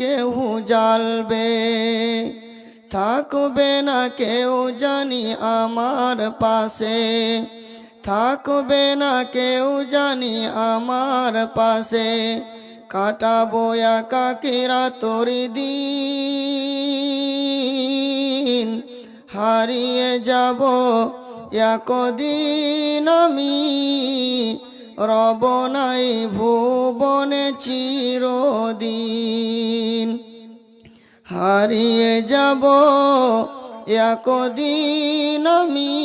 কেউ জ্বালবে, থাকবে না কেউ জানি আমার পাশে, থাকবে না কেউ জানি আমার পাশে, কাটাবো একাকিরা তোর দিন, হারিয়ে যাব একদিন আমি, রব নাই ভুবনে চিরদিন, হারিয়ে যাব একদিন আমি,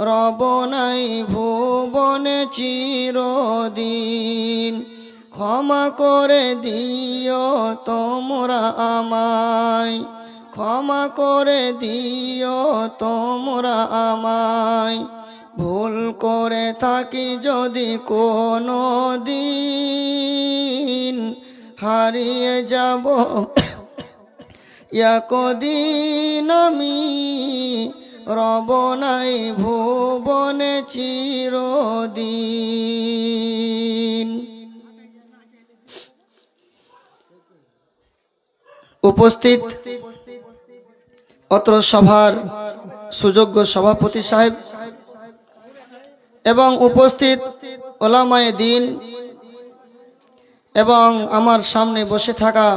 রব নাই ভুবনে চিরদিন। ক্ষমা করে দিও তোমরা আমায়, ক্ষমা করে দিও তোমরা আমায়, ভুল করে থাকি যদি কোনো দিন, হারিয়ে যাব একদিন আমি, রব নাই ভুবনে চিরদিন। উপস্থিত অত্র সভার সুযোগ্য সভাপতি সাহেব এবং উপস্থিত ওলামায়ে দ্বীন এবং আমার সামনে বসে থাকা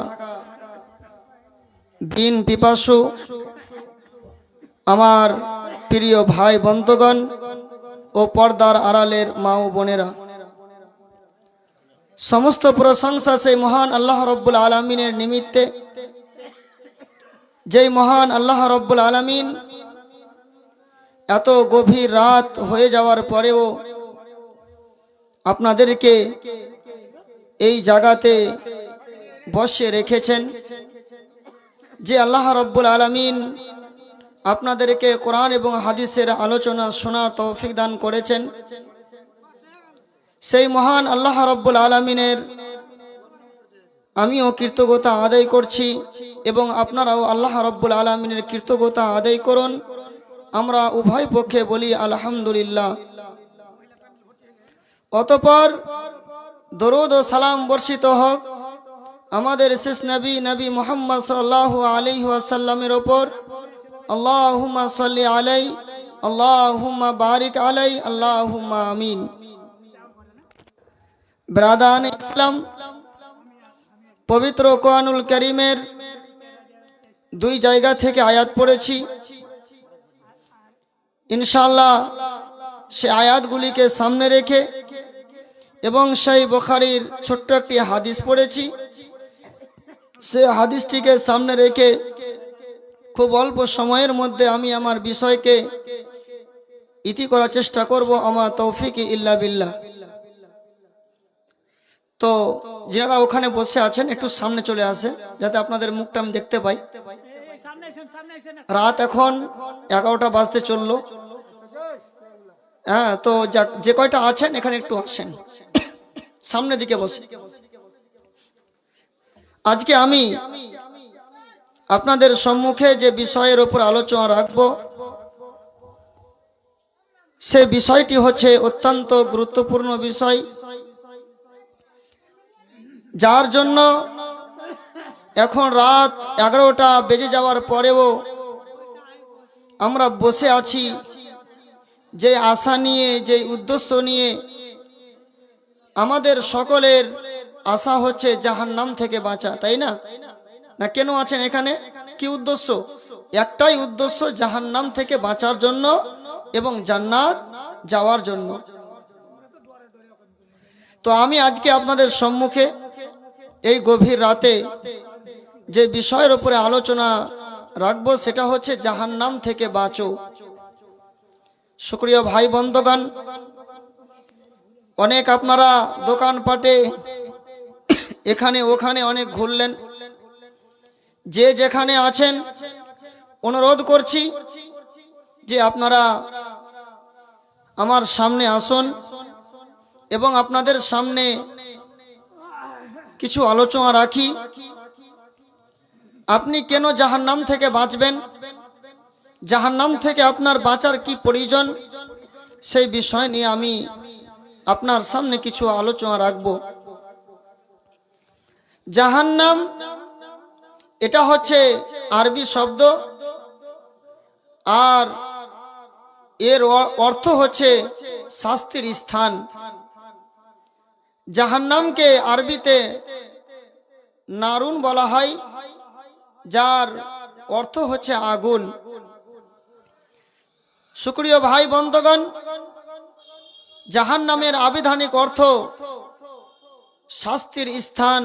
দ্বীন পিপাসু আমার প্রিয় ভাই বন্ধুগণ ও পর্দার আড়ালের মা ও বোনেরা, সমস্ত প্রশংসা সেই মহান আল্লাহ রব্বুল আলামিনের নিমিত্তে, যেই মহান আল্লাহ রব্বুল আলামিন এত গভীর রাত হয়ে যাওয়ার পরেও আপনাদেরকে এই জায়গাতে বসে রেখেছেন, যে আল্লাহ রব্বুল আলামিন আপনাদেরকে কোরআন এবং হাদিসের আলোচনা শোনার তৌফিক দান করেছেন, সেই মহান আল্লাহ রব্বুল আলামিনের আমিও কৃতজ্ঞতা আদায় করছি এবং আপনারাও আল্লাহ রব্বুল আলামিনের কৃতজ্ঞতা আদায় করুন। আমরা উভয় পক্ষে বলি আলহামদুলিল্লাহ। অতঃপর দরুদ ও সালাম বর্ষিত হোক আমাদের শেষ নবী নবী মুহাম্মদ সাল্লাল্লাহু আলাইহি ওয়াসাল্লামের ওপর। আল্লাহুম্মা সাল্লি আলাই, আল্লাহুম্মা বারিক আলাই, আল্লাহুম্মা আমিন। ব্রাদান ইসলাম, পবিত্র কোরআনুল কারীমের দুই জায়গা থেকে আয়াত পড়েছি। ইনশাআল্লাহ সে আয়াতগুলিকে সামনে রেখে এবং সেই বুখারীর ছোট্ট একটি হাদিস পড়েছি, সে হাদিসটিকে সামনে রেখে খুব অল্প সময়ের মধ্যে আমি আমার বিষয়কে ইতি করার চেষ্টা করব। আমার তৌফিক ইল্লা বিল্লাহ। তো যারা ওখানে বসে আছেন একটু সামনে চলে আসে যাতে আপনাদের মুখটা আমি দেখতে পাই। রাত এখন 11টা বাজতে চললো। হ্যাঁ, তো যে কয়টা আছেন এখানে একটু আসেন, সামনের দিকে বসে। আজকে আমি আপনাদের সম্মুখে যে বিষয়ের উপর আলোচনা রাখব, সে বিষয়টি হচ্ছে অত্যন্ত গুরুত্বপূর্ণ বিষয়, যার জন্য এখন রাত 11টা বেজে যাওয়ার পরেও আমরা বসে আছি যে আশা নিয়ে, যে উদ্দেশ্য নিয়ে। আমাদের সকলের আশা হচ্ছে জাহান্নাম থেকে বাঁচা, তাই না? না কেন আছেন এখানে? কি উদ্দেশ্য? একটাই উদ্দেশ্য, জাহান্নাম থেকে বাঁচার জন্য এবং জান্নাত যাওয়ার জন্য। তো আমি আজকে আপনাদের সম্মুখে এই গভীর রাতে যে বিষয়ের উপরে আলোচনা রাখবো সেটা হচ্ছে জাহান্নাম থেকে বাঁচো। শুকরিয়া ভাই বন্ধুগণ, অনেক আপনারা দোকানপাটে এখানে ওখানে অনেক ঘুরলেন। যে যেখানে আছেন অনুরোধ করছি যে আপনারা আমার সামনে আসুন এবং আপনাদের সামনে কিছু আলোচনা রাখি। আপনি কেন জাহান্নাম থেকে বাঁচবেন, জাহান্নাম থেকে আপনার বাঁচার কি প্রয়োজন, সেই বিষয় নিয়ে আমি আপনার সামনে কিছু আলোচনা রাখব। জাহান্নাম এটা হচ্ছে আরবি শব্দ, আর এর অর্থ হচ্ছে শাস্তির স্থান। জাহান্নামকে আরবিতে নারুন বলা হয়, যার অর্থ হচ্ছে আগুন। সুপ্রিয় ভাই বন্ধুগণ, জাহান্নামের আবিধানিক অর্থ শাস্তির স্থান,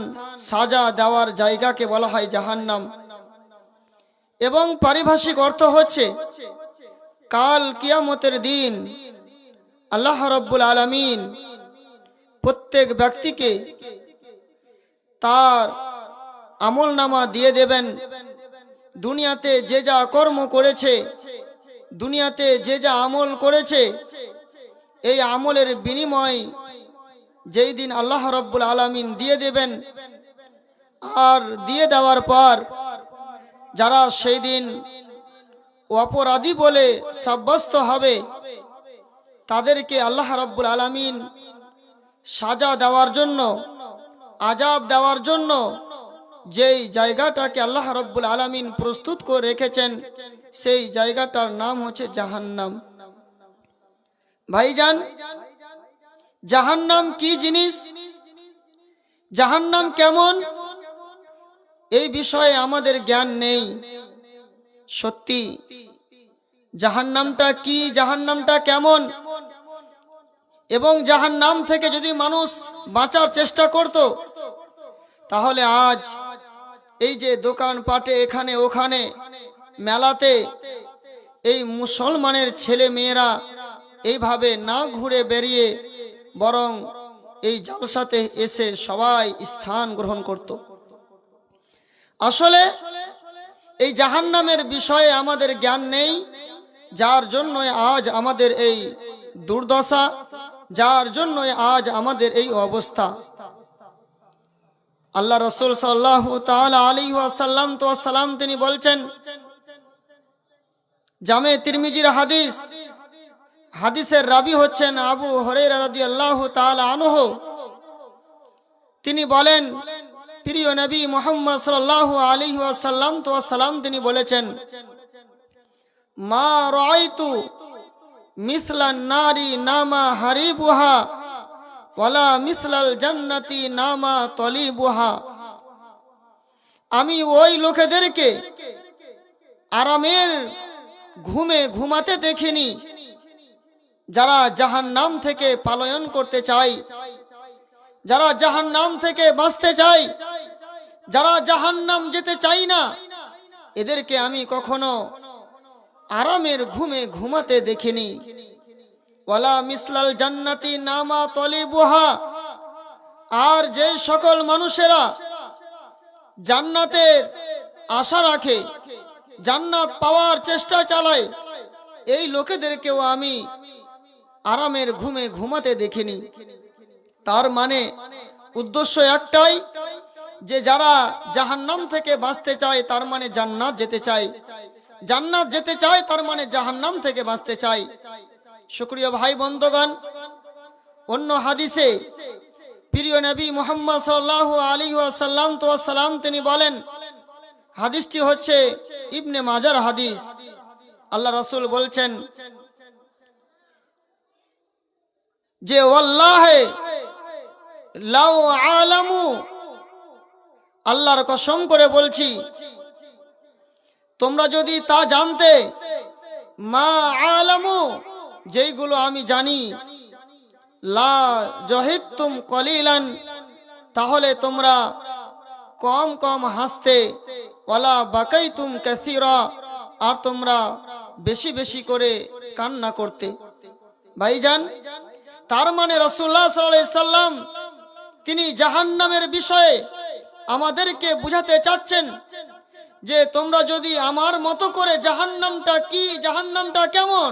সাজা দেওয়ার জায়গাকে বলা হয় জাহান্নাম। এবং পারিভাষিক অর্থ হচ্ছে কাল কিয়ামতের দিন আল্লাহ রাব্বুল আলামিন প্রত্যেক ব্যক্তিকে তার আমলনামা দিয়ে দেবেন। দুনিয়াতে যে যা কর্ম করেছে, দুনিয়াতে যে যা আমল করেছে, এই আমলের বিনিময় যেই দিন আল্লাহ রাব্বুল আলামিন দিয়ে দেবেন। আর দিয়ে দেওয়ার পর যারা সেই দিন অপরাধী বলে সাব্যস্ত হবে, তাদেরকে আল্লাহ রাব্বুল আলামিন সাজা দেওয়ার জন্য, আযাব দেওয়ার জন্য যেই জায়গাটাকে আল্লাহ রাব্বুল আলামিন প্রস্তুত করে রেখেছেন, সেই জায়গাটার নাম হচ্ছে জাহান্নাম। ভাইজান, জাহান্নাম কি জিনিস, জাহান্নাম কেমন, এই বিষয়ে আমাদের জ্ঞান নেই। সত্যি জাহান্নামটা কি, জাহান্নামটা কেমন, এবং জাহান্নাম থেকে যদি মানুষ বাঁচার চেষ্টা করত, তাহলে আজ এই যে দোকান পাটে, এখানে ওখানে, মেলাতে এই মুসলমানের ছেলে মেয়েরা এইভাবে না ঘুরে বেরিয়ে বরং এই জালসাতে এসে সবাই স্থান গ্রহণ করত। আসলে এই জাহান্নামের বিষয়ে আমাদের জ্ঞান নেই, যার জন্য আজ আমাদের এই দুর্দশা, যার জন্য আজ আমাদের এই অবস্থা। আল্লাহ রাসূল সাল্লাল্লাহু তাআলা আলাইহি ওয়াসাল্লাম তো সালাম তিনি বলছেন, জামে তিরমিজির হাদিস, হাদিসের রাবি হচ্ছেন আবু হুরায়রা রাদিয়াল্লাহু তাআলা আনহু। তিনি বলেন, প্রিয় নবী মুহাম্মদ সাল্লাল্লাহু আলাইহি ওয়াসাল্লাম তো সালাম তিনি বলেছেন, মা রাআইতু মিসলান নারি নামা হারিবুহা ওয়ালা মিসলাল জান্নাতি নামা তলিবুহা। আমি ওই লোকেদেরকে আরামের ঘুমে ঘুমাতে দেখিনি যারা জাহান্নাম থেকে পলায়ন করতে চায়, যারা জাহান্নাম থেকে বাঁচতে চায়, যারা জাহান্নাম যেতে চাই না, এদেরকে আমি কখনো আরামের ঘুমে ঘুমাতে দেখিনি। ওয়ালা মিসলাল জান্নাতি নামা তলিবুহা, আর যে সকল মানুষেরা জান্নাতের আশা রাখে, জান্নাত পাওয়ার চেষ্টা চালায়, এই লোকেদেরকেও আমি আরামের ঘুমে ঘুমাতে দেখিনি। তার মানে উদ্দেশ্য একটাই, যে যারা জাহান্নাম থেকে বাঁচতে চায় তার মানে জান্নাত যেতে চায়, জান্নাত যেতে চায় তার মানে জাহান্নাম থেকে বাঁচতে চায়। শুকরিয়া ভাই বন্ধুগণ, অন্য হাদিসে প্রিয় নবী মুহাম্মদ সাল্লাল্লাহু আলাইহি ওয়াসাল্লাম তো সালাম তিনি বলেন, হাদিসটি হচ্ছে ইবনে মাজার হাদিস। আল্লাহ রাসূল বলছেন যে ওয়াল্লাহি লাউ আলামু, আল্লাহর কসম করে বলছি, তোমরা যদি তা জানতে, মা আলামু, যেইগুলো আমি জানি, লা জাহিদতুম কলিলান, তাহলে তোমরা কম কম হাসতে, ওয়ালা বাকাইতুম কাসীরা, আর তোমরা বেশি বেশি করে কান্না করতে। ভাইজান, তার মানে রাসূলুল্লাহ সাল্লাল্লাহু আলাইহি সাল্লাম তিনি জাহান্নামের বিষয়ে আমাদেরকে বুঝাতে চাচ্ছেন যে তোমরা যদি আমার মতো করে জাহান্নামটা কি, জাহান্নামটা কেমন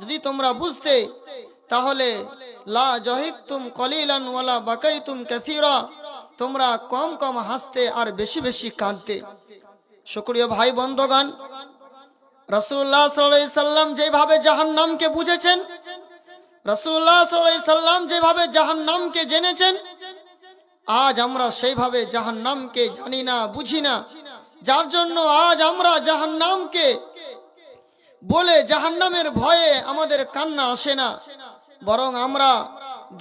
যদি তোমরা বুঝতে, তাহলে লা জাহিকতুম কলিলান ওয়ালা বাকাইতুম কাসীরা, তোমরা কম কম হাসতে আর বেশি বেশি কাঁদতে। শুকরিয়া ভাই বন্ধুগণ, রাসূলুল্লাহ সাল্লাল্লাহু আলাইহি সাল্লাম যেভাবে জাহান্নামকে বুঝেছেন, রাসূলুল্লাহ সাল্লাল্লাহু আলাইহি সাল্লাম যেভাবে জাহান্নামকে জেনেছেন, আজ আমরা সেইভাবে জাহান্নামকে জানি না, বুঝি না, যার জন্য আজ আমরা জাহান্নামকে বলে জাহান্নামের ভয়ে আমাদের কান্না আসে না, বরং আমরা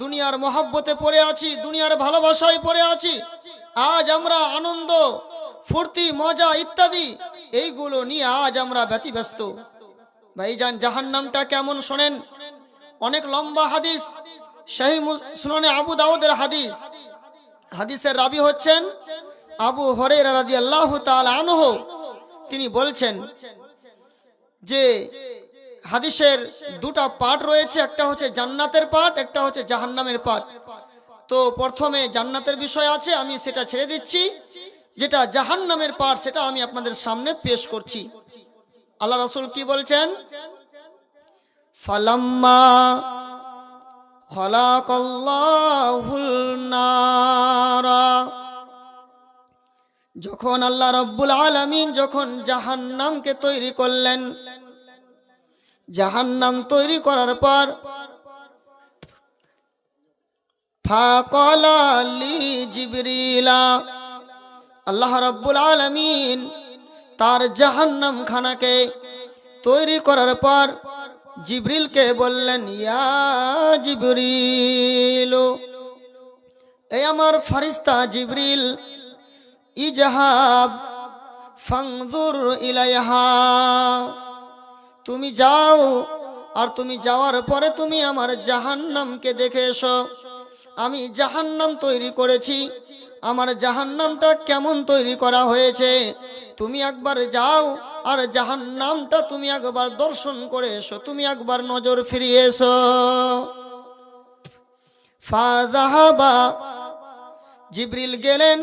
দুনিয়ার মহব্বতে পড়ে আছি, দুনিয়ার ভালোবাসায় পড়ে আছি। আজ আমরা আনন্দ, ফুর্তি, মজা ইত্যাদি এইগুলো নিয়ে আজ আমরা ব্যতিব্যস্ত। ভাইজান, জাহান্নামটা কেমন শোনেন। অনেক লম্বা হাদিস, সহিহ সুনানে আবু দাউদের হাদিস। হাদিসের রাবি হচ্ছেন আবু হুরায়রা রাদিয়াল্লাহু তাআলা আনহু। তিনি বলছেন যে হাদিসের দুটা পার্ট রয়েছে, একটা হচ্ছে জান্নাতের পার্ট, একটা হচ্ছে জাহান্নামের পার্ট। তো প্রথমে জান্নাতের বিষয় আছে, আমি সেটা ছেড়ে দিচ্ছি। যেটা জাহান্নামের পার্ট সেটা আমি আপনাদের সামনে পেশ করছি। আল্লাহ রাসূল কি বলছেন? ফালাম্মা খালাকাল্লাহুল নারা, যখন আল্লাহ রাব্বুল আলামিন যখন জাহান্নামকে তৈরি করলেন, জাহান্নাম তৈরি করার পর ফাকালা লি জিবরিলা, আল্লাহ রাব্বুল আলামিন তার জাহান্নাম খানাকে তৈরি করার পর জিবরিলকে বললেন, ইয়া জিবরিল, এই আমার ফেরেশতা জিবরিল, ইজহাব ফানজুর ইলাইহা, তুমি যাও আর তুমি যাওয়ার পরে তুমি আমার জাহান্নামকে দেখে এসো। আমি জাহান্নাম তৈরি করেছি, আমার জাহান্নামটা কেমন তৈরি করা হয়েছে তুমি একবার যাও আর জাহান্নামটা তুমি একবার দর্শন করে এসো, তুমি একবার নজর ফিরিয়ে এসো। ফাযাহাবা, জিবরিল গেলেন,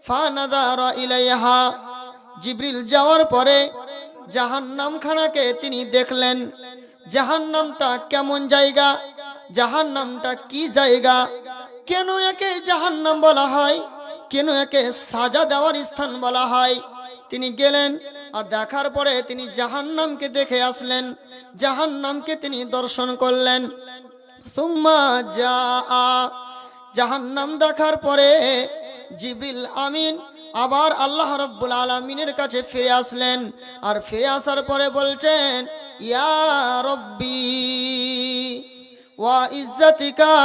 ফানাযারা ইলাইহা, জিবরিল যাওয়ার পরে জাহান্নামখানাকে তিনি দেখলেন। জাহান্নামটা কেমন জায়গা, জাহান্নামটা কি জায়গা, কেন একে জাহান্নাম বলা হয়, কেন একে সাজা দেওয়ার স্থান বলা হয়। তিনি গেলেন আর দেখার পরে তিনি জাহান্নামকে দেখে আসলেন, জাহান্নামকে তিনি দর্শন করলেন। সুম্মা জাআ, জাহান্নাম দেখার পরে জিবরিল আমিন আবার আল্লাহ রাব্বুল আলামিনের কাছে ফিরে আসলেন। আর ফিরে আসার পরে বলছেন, ইয়া রব্বি ওয়া ইজ্জাতিকা,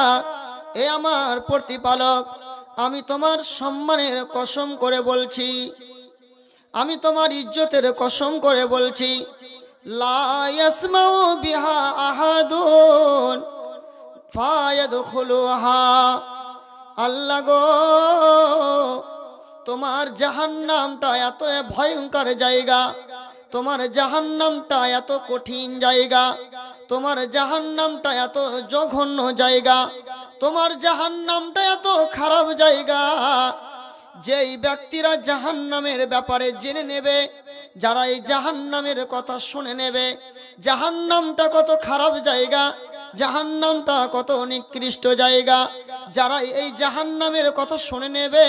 এ আমার প্রতিপালক, আমি তোমার সম্মানের কসম করে বলছি, আমি তোমার ইজ্জতের কসম করে বলছি, লা ইয়াসমাউ বিহা আহাদুন ফায়াদখুলুহা, আল্লাহ গো, তোমার জাহান্নামটা এত ভয়ঙ্কর জায়গা, তোমার জাহান্নামটা এত কঠিন জায়গা, তোমার জাহান্নামটা এত জঘন্য জায়গা, তোমার জাহান্নামটা এত খারাপ জায়গা, যেই ব্যক্তিরা জাহান্নামের ব্যাপারে জেনে নেবে, যারা এই জাহান্নামের কথা শুনে নেবে, জাহান্নামটা কত খারাপ জায়গা, জাহান্নামটা কত নিকৃষ্ট জায়গা, যারা এই জাহান্নামের কথা শুনে নেবে,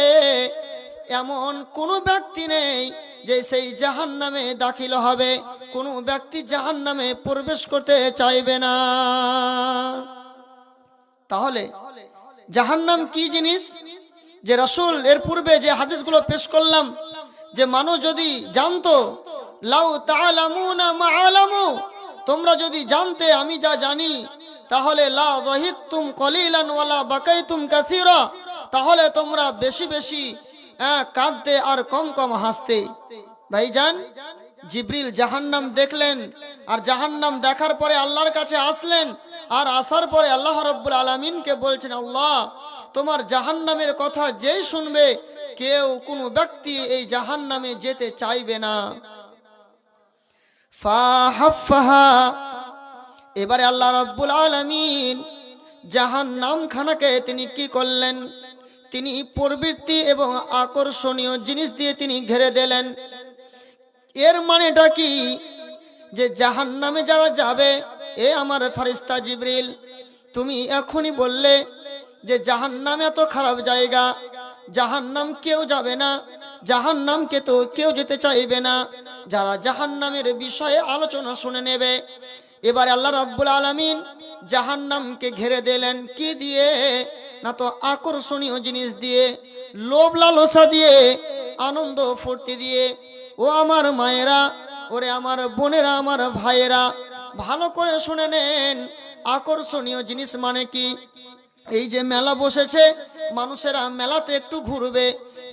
এমন কোনো ব্যক্তি নেই যে সেই জাহান্নামে দাখিল হবে, কোনো ব্যক্তি জাহান্নামে প্রবেশ করতে চাইবে না। তাহলে জাহান্নাম কি জিনিস, যে রাসূল এর পূর্বে যে হাদিসগুলো পেশ করলাম, যে মানুষ যদি জানতো, লাউ তাআলামুনা মা আলামু, তোমরা যদি জানতে আমি যা জানি, তাহলে লা যাহিকতুম কলিলান ওয়ালা বাকাইতুম কাসীরা, তাহলে তোমরা বেশি বেশি কাঁদতে আর কম কম হাসতে। ভাইজান, জিবরিল জাহান্নাম দেখলেন, আর জাহান্নাম দেখার পরে আল্লাহর কাছে আসলেন, আর আসার পরে আল্লাহ রাব্বুল আলামিনকে বলছেন, আল্লাহ, তোমার জাহান্নামের কথা যেই শুনবে, কেউ কোনো ব্যক্তি এই জাহান্নামে যেতে চাইবে না। ফাহাফফাহা, এবারে আল্লাহ রাব্বুল আলামিন জাহান্নাম খানাকে তিনি কি করলেন, তিনি প্রবৃত্তি এবং আকর্ষণীয় জিনিস দিয়ে তিনি ঘিরে দিলেন। এর মানেটা কি, যে জাহান্নামে যারা যাবে, এ আমার ফেরেশতা জিবরিল, তুমি এখনই বললে যে জাহান্নাম এত খারাপ জায়গা, জাহান্নাম কেউ যাবে না, জাহান্নামকে তো কেউ যেতে চাইবে না। যারা জাহান্নামের বিষয়ে আলোচনা শুনে নেবে, এবারে আল্লাহ রাব্বুল আলামিন জাহান্নামকে ঘিরে দিলেন কি দিয়ে? না তো আকর্ষণীয় জিনিস দিয়ে, লোভ লালসা দিয়ে, আনন্দ ফুর্তি দিয়ে। ও আমার মায়েরা, ওরে আমার বোনেরা, আমার ভাইয়েরা, ভালো করে শুনে নেন। আকর্ষণীয় জিনিস মানে কি? এই যে মেলা বসেছে, মানুষেরা মেলাতে একটু ঘুরবে,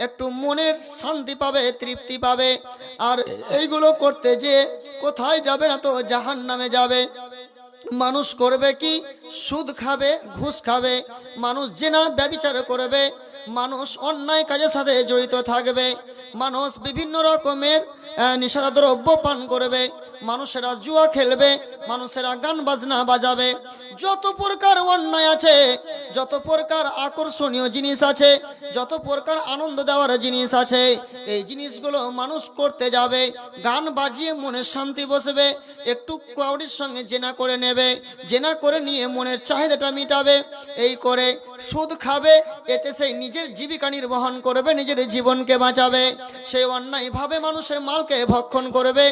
একটু মনের শান্তি পাবে, তৃপ্তি পাবে। আর এইগুলো করতে যে কোথায় যাবে? না তো জাহান্নামে যাবে। মানুষ করবে কি? সুদ খাবে, ঘুষ খাবে, মানুষ জেনা ব্যভিচার করবে, মানুষ অন্যায় কাজের সাথে জড়িত থাকবে, মানুষ বিভিন্ন রকমের নিশাদ্রব্য পান করবে, মানুষেরা জুয়া খেলবে, মানুষেরা গান বাজনা বাজাবে। যত প্রকার অন্যায় আছে, যত প্রকার আকর্ষণীয় জিনিস আছে, যত প্রকার আনন্দ দেওয়ার জিনিস আছে, এই জিনিসগুলো মানুষ করতে যাবে। গান বাজিয়ে মনের শান্তি বসবে, একটু কাউরির সঙ্গে জেনা করে নেবে, জেনা করে নিয়ে মনের চাহিদাটা মিটাবে, এই করে সুদ খাবে, এতে সেই নিজের জীবিকা নির্বাহন করবে, নিজের জীবনকে বাঁচাবে। সেই অন্যায়ভাবে মানুষের মালকে ভক্ষণ করবে।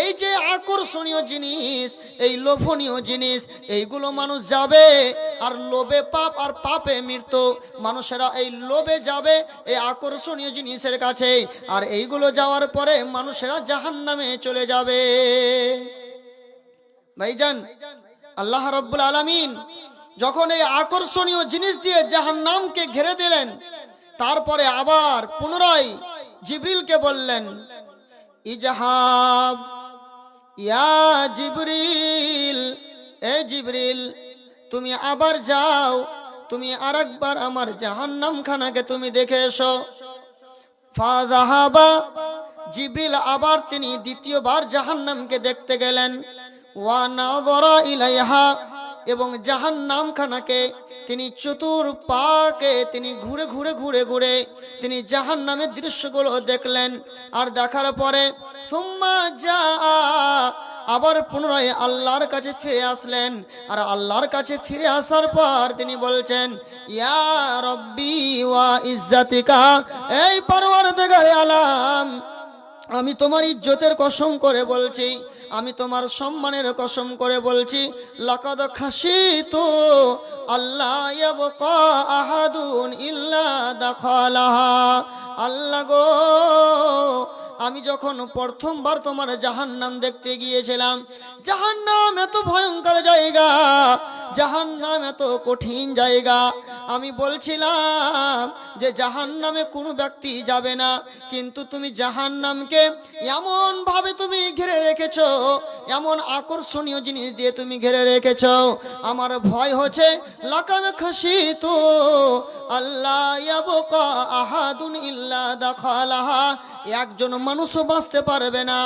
এই যে আকর্ষণীয় জিনিস, এই লোভনীয় জিনিস, এইগুলো মানুষ যাবে। আর লোভে পাপ, আর পাপে মৃত্যু। মানুষেরা এই লোভে যাবে এই আকর্ষণীয় জিনিসের কাছে, আর এইগুলো যাওয়ার পরে মানুষেরা জাহান্নামে চলে যাবে। ভাইজান, আল্লাহ রাব্বুল আলামিন যখন এই আকর্ষণীয় জিনিস দিয়ে জাহান্নামকে ঘিরে দিলেন, তারপরে আবার পুনরায় জিবরিলকে বললেন, ইজহাব ইয়া জিবরিল, এ জিবরিল তুমি আবার যাও, তুমি আরেকবার আমার জাহান্নামখানাকে তুমি দেখে এসো। ফাযাহাবা, জিবরিল আবার তিনি দ্বিতীয়বার জাহান্নামকে দেখতে গেলেন। ওয়া নাযরা ইলাইহা, এবং জাহান্নামখানাকে তিনি চতুর্পাকে তিনি ঘুরে ঘুরে ঘুরে ঘুরে তিনি জাহান্নামের দৃশ্যগুলো দেখলেন। আর দেখার পরে সুম্মা যা, আবার পুনরায় আল্লাহর কাছে ফিরে আসলেন। আর আল্লাহর কাছে ফিরে আসার পর তিনি বলছেন, ইয়া রব্বি ওয়া ইজ্জাতিকা, এই পরওয়ারদিগারে আলাম, আমি তোমার ইজ্জতের কসম করে বলছি, আমি তোমার সম্মানের কসম করে বলছি, লাকাদ খাশিতু আল্লাহ ইয়াবকা আহাদুন ইল্লা দাখালাহা। আল্লাহ গো, আমি যখন প্রথমবার তোমার জাহান্নাম দেখতে গিয়েছিলাম, জাহান্নাম এত ভয়ঙ্কর জায়গা, জাহান্নাম এত কঠিন জায়গা, আমি বলছিলাম যে জাহান্নামে কোনো ব্যক্তি যাবে না, কিন্তু তুমি জাহান্নামকে এমন ভাবে তুমি ঘিরে রেখেছো, এমন আকর্ষণীয় জিনিস দিয়ে তুমি ঘিরে রেখেছো, আমার ভয় হচ্ছে লাকাদ খাশিতু আল্লাহ ইয়াবকা আহাদুন ইল্লা দাখালাহা, একজন মানুষও বাঁচতে পারবে না,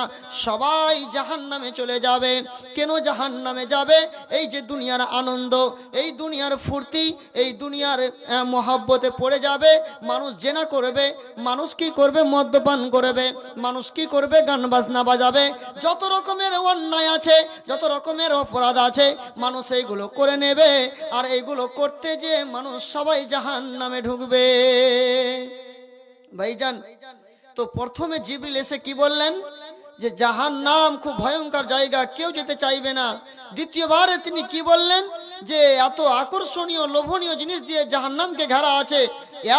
সবাই জাহান্নামে চলে যাবে। কেন জাহান্নামে যাবে? এই যে দুনিয়ার আনন্দ, এই দুনিয়ার ফুর্তি, এই দুনিয়ার মহব্বতে পড়ে যাবে। মানুষ জেনা করবে, মানুষ কি করবে? মদ্যপান করবে, মানুষ কি করবে? গান বাজনা বাজাবে, যত রকমের অন্যায় আছে, যত রকমের অপরাধ আছে, মানুষ এইগুলো করে নেবে। আর এইগুলো করতে যে মানুষ সবাই জাহান্নামে ঢুকবে। ভাইজান, তো প্রথমে জিবরিল এসে কি বললেন? যে জাহান্নাম খুব ভয়ঙ্কর জায়গা, কেউ যেতে চাইবে না। দ্বিতীয়বারে তিনি কি বললেন? যে এত আকর্ষণীয় লোভনীয় জিনিস দিয়ে জাহান্নামকে ঘেরা আছে,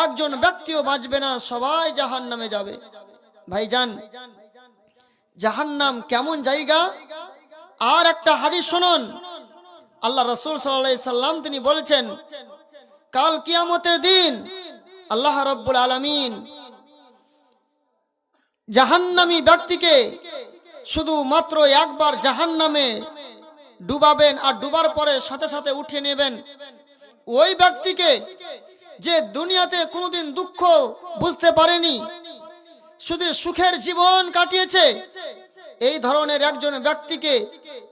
একজন ব্যক্তিও বাঁচবে না, সবাই জাহান্নামে যাবে। ভাইজান, জাহান্নাম কেমন জায়গা? আর একটা হাদিস শুনুন। আল্লাহ রাসূল সাল্লাল্লাহু আলাইহি সাল্লাম তিনি বলছেন, কাল কিয়ামতের দিন আল্লাহ রাব্বুল আলামিন জাহান্নামী ব্যক্তিকে শুধু মাত্র একবার জাহান্নামে ডুবাবেন, আর ডুবার পরে সাথে সাথে উঠিয়ে নেবেন। ওই ব্যক্তিকে যে দুনিয়াতে কোনোদিন দুঃখ বুঝতে পারেনি, শুধু সুখের জীবন কাটিয়েছে, এই ধরনের একজন ব্যক্তিকে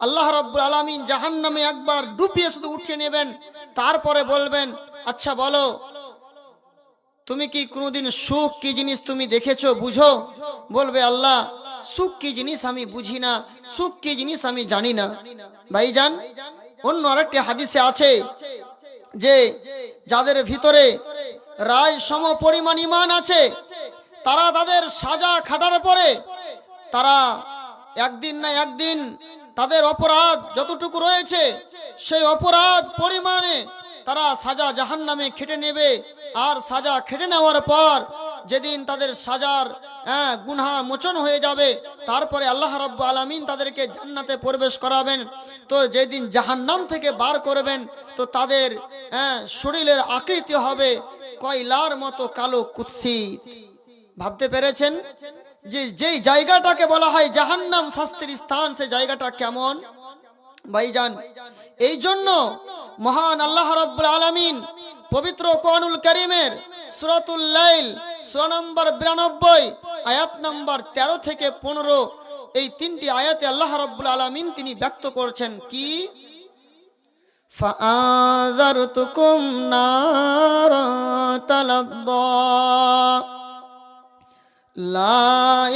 আল্লাহ রাব্বুল আলামিন জাহান্নামে একবার ডুবিয়ে শুধু উঠিয়ে নেবেন। তারপরে বলবেন, আচ্ছা বলো, তুমি কি কোনোদিন সুখ কি জিনিস তুমি দেখেছো, বুঝো? বলবে, আল্লাহ সুখ কি জিনিস আমি বুঝি না, সুখ কি জিনিস আমি জানি না। ভাইজান, অন্য আরেকটি হাদিসে আছে যে যাদের ভিতরে রায় সম পরিমাণ ঈমান আছে, তারা তাদের সাজা খাটার পরে তারা একদিন না একদিন তাদের অপরাধ যতটুকু রয়েছে সেই অপরাধ পরিমাণে তারা সাজা জাহান্নামে খেটে নেবে। আর সাজা খেটে নেওয়ার পর যেদিন তাদের সাজার গুনাহ মোচন হয়ে যাবে, তারপরে আল্লাহ রাব্বুল আলামিন তাদেরকে জান্নাতে প্রবেশ করাবেন। তো যেদিন জাহান্নাম থেকে বার করবেন, তো তাদের শরীরের আকৃতি হবে কয়লার মতো কালো কুৎসিত। ভাবতে পেরেছেন যে যেই জায়গাটাকে বলা হয় জাহান্নাম শাস্তির স্থান, সে জায়গাটা কেমন ভাইজান? এই জন্য মহান আল্লাহ রাব্বুল আলামিন পবিত্র কোরআনুল কারীমের সূরাতুল লাইল সূরা নম্বর 92 আয়াত নম্বর 13 থেকে 15 এই তিনটি আয়াতে আল্লাহ রাব্বুল আলামিন তিনি ব্যক্ত করছেন কি, ফাআযারতুকুম নারা তালাদ্দা লা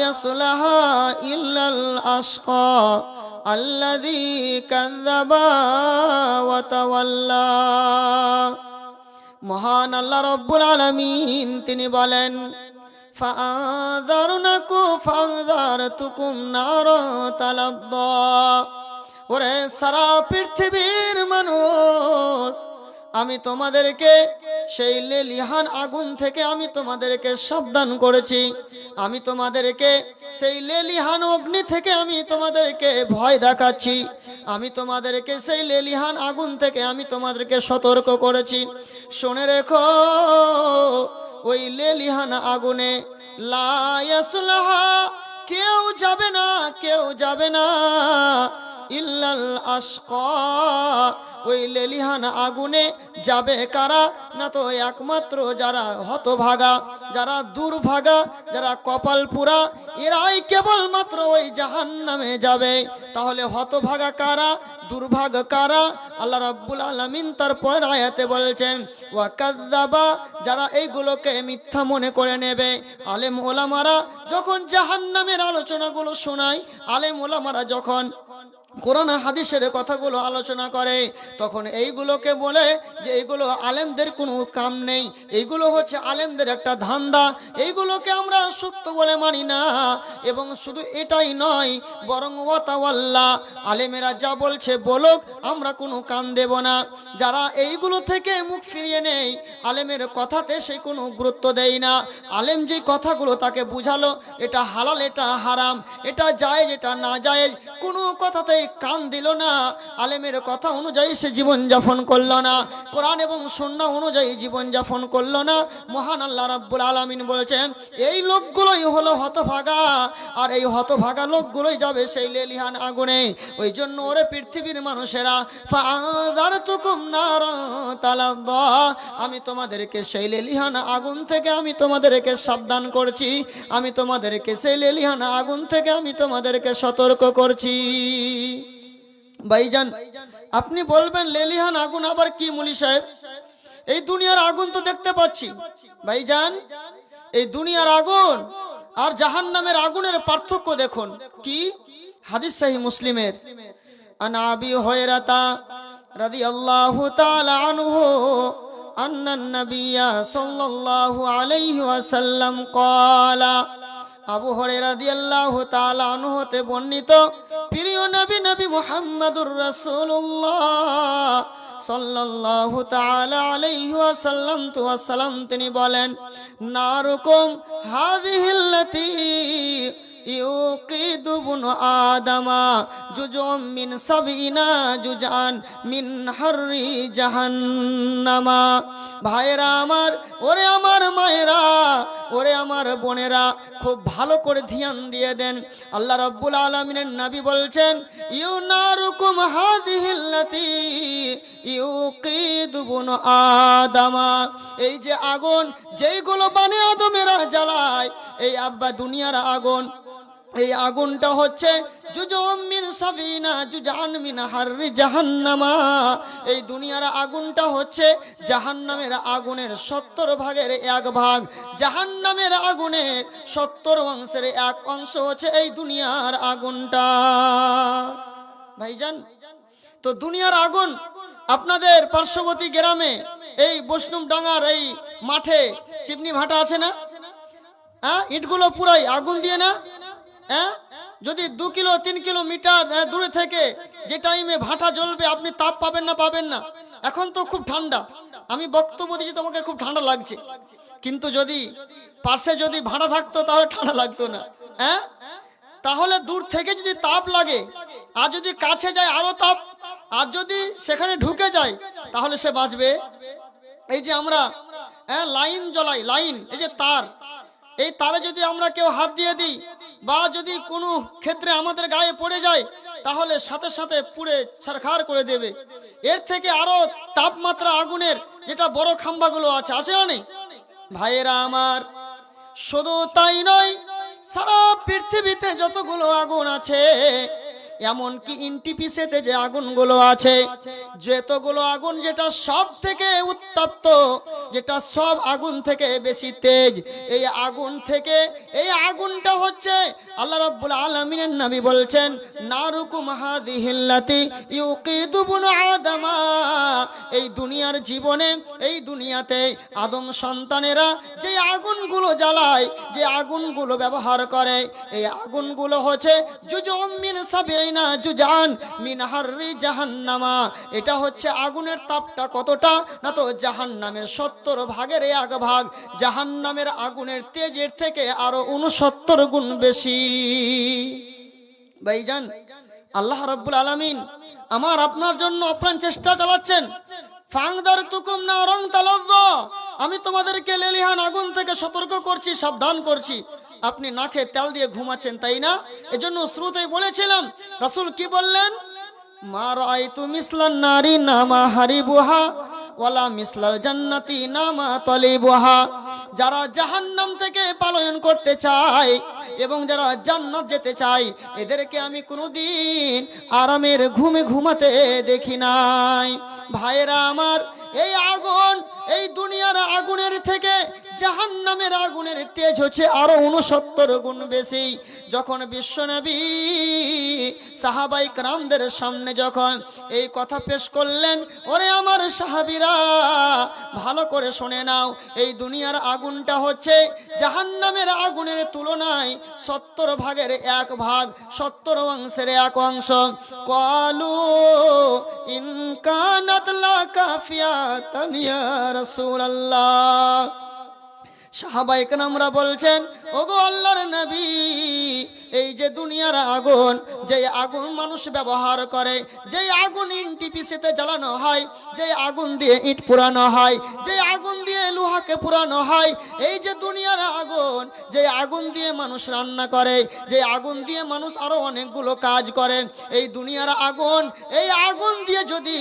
ইয়াসলাহা ইল্লাল আশকা আল্লাযী কাযযাবা ওয়া তাওয়াল্লা। মহান আল্লাহ রাব্বুল আলামিন তিনি বলেন, ফাআযারতুকুম নারা তালাদ্দা। ওরে সারা পৃথিবীর মানুষ, আমি তোমাদেরকে সেই লেলিহান আগুন থেকে আমি তোমাদেরকে সাবধান করেছি। আমি তোমাদেরকে সেই লেলিহান অগ্নি থেকে আমি তোমাদেরকে ভয় দেখাচ্ছি। আমি তোমাদেরকে সেই লেলিহান আগুন থেকে আমি তোমাদেরকে সতর্ক করেছি। শুনে রেখো, ওই লেলিহান আগুনে লা ইয়াসলাহা, কেউ যাবে না, কেউ যাবে না, ইল্লাল আশকা, ওই লেলিহান আগুনে যাবে কারা? না তো একমাত্র যারা হতভাগা, যারা দুর্ভাগা, যারা কপাল পুরা, এরাই কেবলমাত্র ওই জাহান্নামে যাবে। তাহলে হতভাগা কারা, দুর্ভাগ কারা? আল্লাহ রাব্বুল আলামিন তারপর আয়াতে বলছেন, ওয়া কাযযাবা, যারা এইগুলোকে মিথ্যা মনে করে নেবে। আলেম ওলামারা যখন জাহান্নামের আলোচনাগুলো শোনায়, আলেম ওলামারা যখন কোরআন হাদিসের কথাগুলো আলোচনা করে, তখন এইগুলোকে বলে যে এইগুলো আলেমদের কোনো কাম নেই, এইগুলো হচ্ছে আলেমদের একটা ধান্দা, এইগুলোকে আমরা সত্য বলে মানি না। এবং শুধু এটাই নয়, বরং ওয়াতাওয়াল্লা, আলেমেরা যা বলছে বলুক, আমরা কোনো কান দেব না। যারা এইগুলো থেকে মুখ ফিরিয়ে নেই, আলেমের কথাতে সে কোনো গুরুত্ব দেয় না। আলেম যে কথাগুলো তাকে বুঝালো, এটা হালাল, এটা হারাম, এটা জায়েজ, এটা না জায়েজ, কোনো কথাতে কান দিল না। আলেমের কথা অনুযায়ী সে জীবন যাপন করলো না, কোরআন এবং সুন্নাহ অনুযায়ী জীবন যাপন করলো না। মহান আল্লাহ রাব্বুল আলামিন বলেছেন, এই লোকগুলোই হলো হতভাগা, আর এই হতভাগা লোকগুলোই যাবে সেই লেলিহান আগুনে। ওই জন্য ওরে পৃথিবীর মানুষেরা, ফাআযারতুকুম নারা তালাদ্দা, আমি তোমাদেরকে সেই লেলিহান আগুন থেকে আমি তোমাদেরকে সাবধান করছি। আমি তোমাদেরকে সেই লেলিহান আগুন থেকে আমি তোমাদেরকে সতর্ক করছি। ভাইজান, আপনি বলবেন লেলিহান আগুন আবার কি মুলি সাহেব? এই দুনিয়ার আগুন তো দেখতে পাচ্ছি। ভাইজান, এই দুনিয়ার আগুন আর জাহান্নামের আগুনের পার্থক্য দেখুন কি। হাদিস সহিহ মুসলিমের, আন আবি হুরায়রা রাদিয়াল্লাহু তাআলা আনহু আন্নান নাবিয়্যা সাল্লাল্লাহু আলাইহি ওয়াসাল্লাম ক্বালা, আবু হুরায়রা রাদিয়াল্লাহু তাআলা আনহু হতে বর্ণিত, প্রিয় নবী নবী মুহাম্মদুর রাসূলুল্লাহ সাল্লাল্লাহু তাআলা আলাইহি ওয়াসাল্লাম তিনি বলেন, নারুকুম হাযিহিল্লাতী ইউকিদু বুনু আদামা জুজুম মিন সাবিনা জুজান মিন হাররি জাহান্নামা। ভাইরা আমার, ওরে আমার মায়েরা, ওরে আমার বোনেরা, খুব ভালো করে ধ্যান দিয়ে দেন। আল্লাহ রাব্বুল আলামিনের নবী বলছেন, ইউনারুকুম হাযিহিল্লাতী ইউকিদু বুনু আদামা, এই যে আগুন যেইগুলো বানি আদমেরা জ্বালায়, এই আব্বা দুনিয়ার আগুন, এই আগুনটা হচ্ছে জুজুম মিন সাবিনা জুজান মিন হাররি জাহান্নামা। এই দুনিয়ার আগুনটা হচ্ছে জাহান্নামের আগুনের 70 ভাগের 1 ভাগ। জাহান্নামের আগুনের 70 অংশের 1 অংশ হচ্ছে এই দুনিয়ার আগুনটা। ভাইজান, তো দুনিয়ার আগুন আপনাদের পার্শ্ববর্তী গ্রামে এই বৈষ্ণবডাঙ্গার এই মাঠে চিমনি ভাটা আছে না? ইটগুলো পুরাই আগুন দিয়ে না? যদি 2 কিলো 3 কিলোমিটার দূরে থেকে যে টাইমে ভাটা জ্বলবে আপনি তাপ পাবেন না? পাবেন না। এখন তো খুব ঠান্ডা, আমি বক্তব্য দিচ্ছি তোমাকে খুব ঠান্ডা লাগছে, কিন্তু যদি পাশে যদি ভাটা থাকতো তাহলে ঠান্ডা লাগতো না। হ্যাঁ, তাহলে দূর থেকে যদি তাপ লাগে আর যদি কাছে যায় আরো তাপ, আর যদি সেখানে ঢুকে যায় তাহলে সে বাঁচবে? এই যে আমরা লাইন জ্বলাই, লাইন এই যে তার, এই তারে যদি আমরা কেউ হাত দিয়ে দিই বা যদি কোনো ক্ষেত্রে আমাদের গায়ে পড়ে যায় তাহলে সাথে সাথে পুড়ে ছারখার করে দেবে। এর থেকে আরো তাপমাত্রা আগুনের যেটা বড় খাম্বাগুলো আছে, আছে না নেই? ভাইয়েরা আমার, শুধু তাই নয়, সারা পৃথিবীতে যতগুলো আগুন আছে, এমনকি এনটিপিসিতে যে আগুনগুলো আছে, যতগুলো আগুন, যেটা সব থেকে উত্তপ্ত, যেটা সব আগুন থেকে বেশি তেজ, এই আগুন থেকে, এই আগুনটা হচ্ছে আল্লাহ রাব্বুল আলামিনের নবী বলছেন, নারুকুম হাযিহিল্লাতি ইউকিদু বুনু আদমা। এই দুনিয়ার জীবনে, এই দুনিয়াতে আদম সন্তানেরা যে আগুনগুলো জ্বালায়, যে আগুনগুলো ব্যবহার করে, এই আগুনগুলো হচ্ছে জুজুম মিন সাবিনা জুজান মিন হাররি জাহান্নামা। এটা হচ্ছে আগুনের তাপটা কতটা, না তো জাহান্নামের 70 ভাগের 1 ভাগ। জাহান্নামের আগুনের তেজের থেকে আরো 69 গুণ বেশি। ভাইজান, আল্লাহ রাব্বুল আলামিন আমার আপনার জন্য আপ্রাণ চেষ্টা চালাচ্ছেন। ফাংদারতুকুম নারং তালাজ্জা, আমি তোমাদেরকে লেলিহান আগুন থেকে সতর্ক করছি, সাবধান করছি। আপনি নাকে তেল দিয়ে ঘুমাচ্ছেন, তাই না? এজন্য শুরুতেই বলেছিলাম, রাসূল কি বললেন? মা রাআইতু মিসলান নারি নামা হারিবুহা ওয়ালা মিসলাল জান্নাতি নামা তালিবুহা। যারা জাহান্নাম থেকে পলায়ন করতে চায় এবং যারা জান্নাত যেতে চায়, এদেরকে আমি কোনোদিন আরামের ঘুমে ঘুমাতে দেখি নাই। ভাইয়েরা আমার, এই আগুন, এই দুনিয়ার আগুনের থেকে জাহান্নামের আগুনের তেজ হচ্ছে আরো 69 গুণ বেশি। যখন বিশ্বনবী সাহাবাই کرامদের সামনে যখন এই কথা পেশ করলেন, ওরে আমার সাহাবীরা ভালো করে শুনে নাও, এই দুনিয়ার আগুনটা হচ্ছে জাহান্নামের আগুনের তুলনায় 70 ভাগের 1 ভাগ, 70 অংশের 1 অংশ। ক্বালু ইন কানাত লা কাফিয়াতান ইয়া রাসূলুল্লাহ। সাহাবায়ে কেরামরা বলছেন, ওগো আল্লাহর নবী, এই যে দুনিয়ার আগুন, যে আগুন মানুষ ব্যবহার করে, যে আগুন এনটিপিসিতে জ্বালানো হয়, যে আগুন দিয়ে ইট পোড়ানো হয়, যে আগুন দিয়ে লোহাকে পোড়ানো হয়, এই যে দুনিয়ার আগুন, যে আগুন দিয়ে মানুষ রান্না করে, যে আগুন দিয়ে মানুষ আরো অনেকগুলো কাজ করে, এই দুনিয়ার আগুন, এই আগুন দিয়ে যদি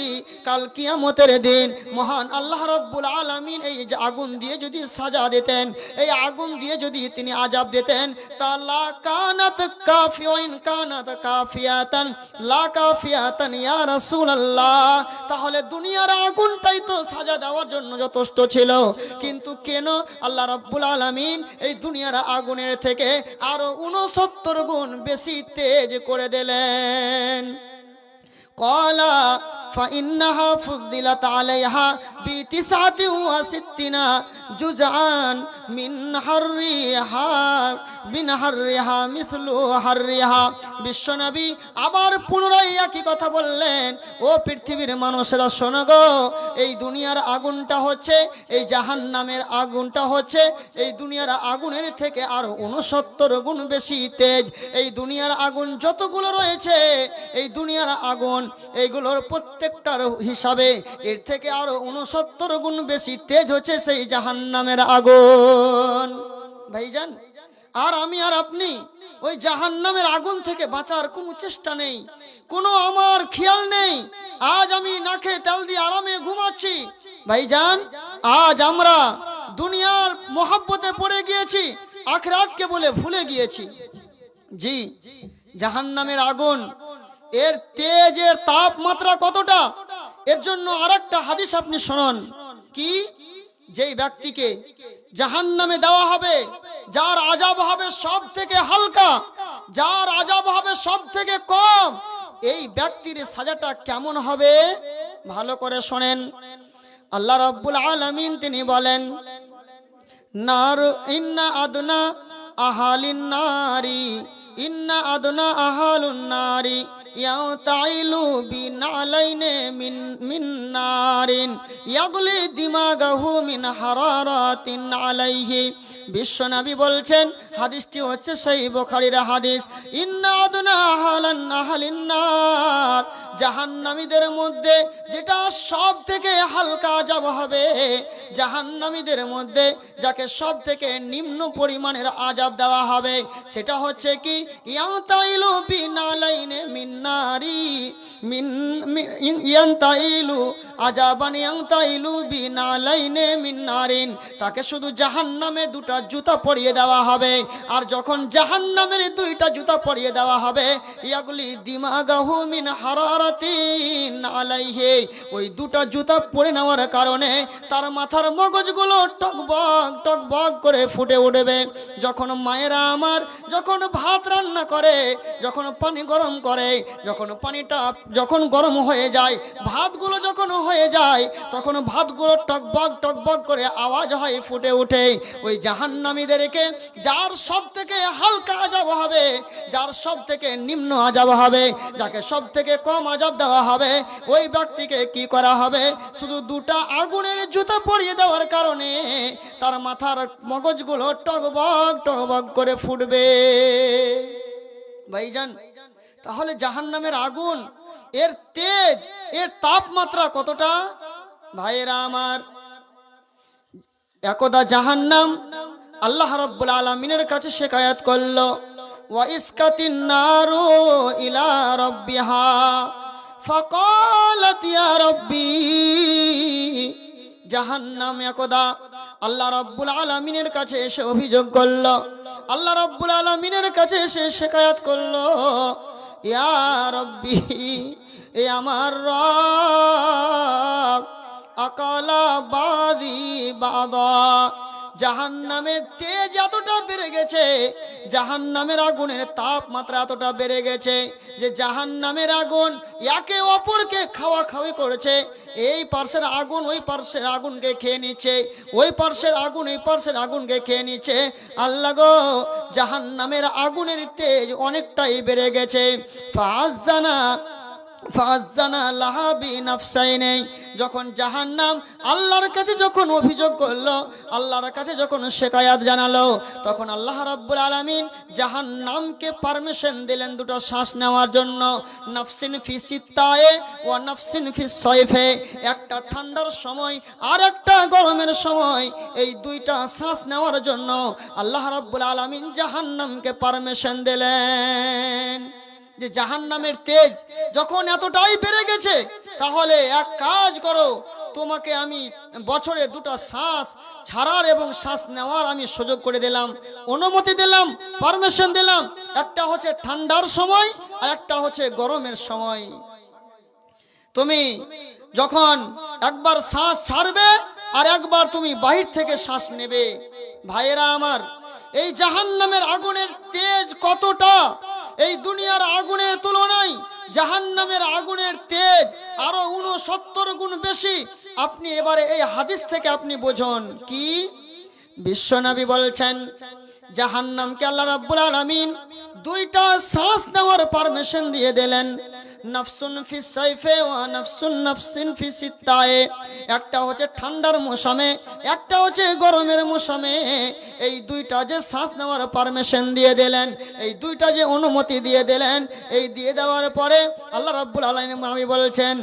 কাল কিয়ামতের দিন মহান আল্লাহ রাব্বুল আলামিন এই যে আগুন দিয়ে যদি সাজা দিতেন, এই আগুন দিয়ে যদি তিনি আযাব দিতেন, তালা কানাত কাফিয়ান কানাত কাফিয়াতান লা কাফিয়াতান ইয়া রাসূলুল্লাহ। তাহলে দুনিয়ার আগুনটাই তো সাজা দেওয়ার জন্য যথেষ্ট ছিল, কিন্তু কেন আল্লাহ রাব্বুল আলামিন এই দুনিয়ার আগুনের থেকে আরো 69 গুণ বেশি তেজ করে দিলেন? ক্বালা ফাইন্নাহা ফুদ্দিলাত আলাইহা বি69 জুজআন মিন হাররিহা মিসলু হাররিহা। বিশ্বনবী আবার পুনরায় একই কথা বললেন, ও পৃথিবীর মানুষেরা শোনো গো, এই দুনিয়ার আগুনটা হচ্ছে, এই জাহান্নামের আগুনটা হচ্ছে এই দুনিয়ার আগুনের থেকে আরো 69 গুণ বেশি তেজ। এই দুনিয়ার আগুন যতগুলো রয়েছে, এই দুনিয়ার আগুন, এইগুলোর প্রত্যেকটার হিসাবে এর থেকে আরো 69 গুণ বেশি তেজ হচ্ছে সেই জাহান্নামের আগুন। ভাইজান, আর আমি আর আপনি ওই জাহান্নামের আগুন থেকে বাঁচার কোনো চেষ্টা নেই, কোনো আমার খেয়াল নেই। আজ আমি নাকে তেল দিয়ে আরামে ঘুমাচ্ছি। ভাইজান, আজ আমরা দুনিয়ার মোহাব্বতে পড়ে গিয়েছি, আখিরাতকে বলে ভুলে গিয়েছি। জি, জাহান্নামের আগুন, এর তেজের তাপমাত্রা কতটা, এর জন্য আরেকটা হাদিস আপনি শুনুন। কি? যেই ব্যক্তিকে জাহান্নামে দেওয়া হবে, যার আযাব হবে সব থেকে হালকা, যার আযাব হবে সব থেকে কম, এই ব্যক্তির সাজাটা কেমন হবে ভালো করে শোনেন। আল্লাহ রাব্বুল আলামিন তিনি বলেন, নার ইন্না আদনা আহালিন নারি ইন্না আদনা আহালুন নারি ইয়াতাইলু বিনালাইনে মিন নারিন ইয়াগলি দিমাগাহু মিন হারারাতিন আলাইহি। বিশ্বনবী বলছেন, হাদিসটি হচ্ছে সহিহ বুখারীর হাদিস, ইন্না আদনা আহালিন নার, জাহান্নামীদের মধ্যে যেটা সব থেকে হালকা আযাব হবে, জাহান্নামীদের মধ্যে যাকে সব থেকে নিম্ন পরিমাণের আযাব দেওয়া হবে, সেটা হচ্ছে কি, ইয়াতাইলু বিনালাইনে মিন নারি ইয়ান্তাইলু আযাবান ইয়ান্তাইলু বিনালাইনে মিন নারিন, তাকে শুধু জাহান্নামের দুটো জুতা পরিয়ে দেওয়া হবে। আর যখন জাহান্নামের দুইটা জুতা পরিয়ে দেওয়া হবে, ইয়াগুলি দিমাগাহু মিন হারারাতিন আলাইহি, ওই দুটো জুতা পরে নেওয়ার কারণে তার মাথার মগজগুলো টকবক টকবক করে ফুটে উঠবে। যখন মায়েরা আমার যখন ভাত রান্না করে, যখন পানি গরম করে, যখন পানিটা যখন গরম হয়ে যায়, ভাতগুলো যখন হয়ে যায়, তখন ভাতগুলো টকবক টকবক করে আওয়াজ হয়, ফুটে ওঠে। ওই জাহান্নামীদেরকে যার সব থেকে হালকা আযাব হবে, যার সব থেকে নিম্ন আযাব হবে, যাকে সব থেকে কম আযাব দেওয়া হবে, ওই ব্যক্তিকে কি করা হবে, শুধু দুটা আগুনের জুতা পরিয়ে দেওয়ার কারণে তার মাথার মগজগুলো টকবক টকবক করে ফুটবে। ভাইজান, তাহলে জাহান্নামের আগুন, এর তেজ, এর তাপমাত্রা কতটা? ভাইয়েরা আমার, একদা জাহান্নাম আল্লাহ রাব্বুল আলামিনের কাছে শিকায়াত করলো, ওয়া ইসকাতিন নারু ইলা রাব্বিহা ফাকালাত ইয়া রাব্বি। জাহান্নাম একদা আল্লাহ রাব্বুল আলামিনের কাছে এসে অভিযোগ করলো, আল্লাহ রাব্বুল আলামিনের কাছে এসে শিকায়াত করলো, ইয়া রাব্বি, এ আমার রব, আকালা বাদি বাদা, জাহান্নামের তেজ এতটা বেড়ে গেছে, জাহান্নামের আগুনের তাপমাত্রা এতটা বেড়ে গেছে যে জাহান্নামের আগুন একে অপরকে খাওয়া খাওয়ি করেছে। এই পার্শ্বের আগুন ওই পার্শ্বের আগুনকে খেয়ে নিচ্ছে, ওই পার্শ্বের আগুন এই পার্শ্বের আগুনকে খেয়ে নিচ্ছে। আল্লাহ গো, জাহান্নামের আগুনের তেজ অনেকটাই বেড়ে গেছে। ফাজ্জানা লাহাবি নাফসাইনি, যখন জাহান্নাম আল্লাহর কাছে যখন অভিযোগ করলো, আল্লাহর কাছে যখন শিকায়াত জানালো, তখন আল্লাহ রাব্বুল আলামিন জাহান্নামকে পারমিশন দিলেন দুটো শ্বাস নেওয়ার জন্য। নাফসিন ফি সিত্তায়ে ওয়া নাফসিন ফি সাইফে, একটা ঠান্ডার সময় আর একটা গরমের সময়, এই দুইটা শ্বাস নেওয়ার জন্য আল্লাহ রাব্বুল আলামিন জাহান্নামকে পারমিশন দিলেন। যে জাহান্নামের তেজ যখন এতটাই বেড়ে গেছে, তাহলে এক কাজ করো, তোমাকে আমি বছরে দুটো শ্বাস ছাড়ার এবং শ্বাস নেওয়ার আমি সুযোগ করে দিলাম, অনুমতি দিলাম, পারমিশন দিলাম। একটা হচ্ছে ঠান্ডার সময় আর একটা হচ্ছে গরমের সময়। তুমি যখন একবার শ্বাস ছাড়বে আর একবার তুমি বাহির থেকে শ্বাস নেবে। ভাইয়েরা আমার, এই জাহান্নামের আগুনের তেজ কতটা, এই দুনিয়ার আগুনের তুলনায় জাহান্নামের আগুনের তেজ আরো 69 গুণ বেশি। আপনি এবারে এই হাদিস থেকে আপনি বুঝুন কি বিশ্বনবী বলছেন, জাহান্নামকে আল্লাহ রাব্বুল আলামিন দুইটা শ্বাস নেওয়ার পারমিশন দিয়ে দিলেন। নাফসুন ফি সাইফে ওয়া নাফসিন ফি সিত্তায়ে, একটা হচ্ছে ঠান্ডার মৌসুমে, একটা হচ্ছে গরমের মৌসুমে। এই দুইটা যে শ্বাস নেওয়ার পারমিশন দিয়ে দিলেন, এই দুইটা যে অনুমতি দিয়ে দিলেন, এই দিয়ে দেওয়ার পরে আল্লাহ রাব্বুল আলামিন বলছেন,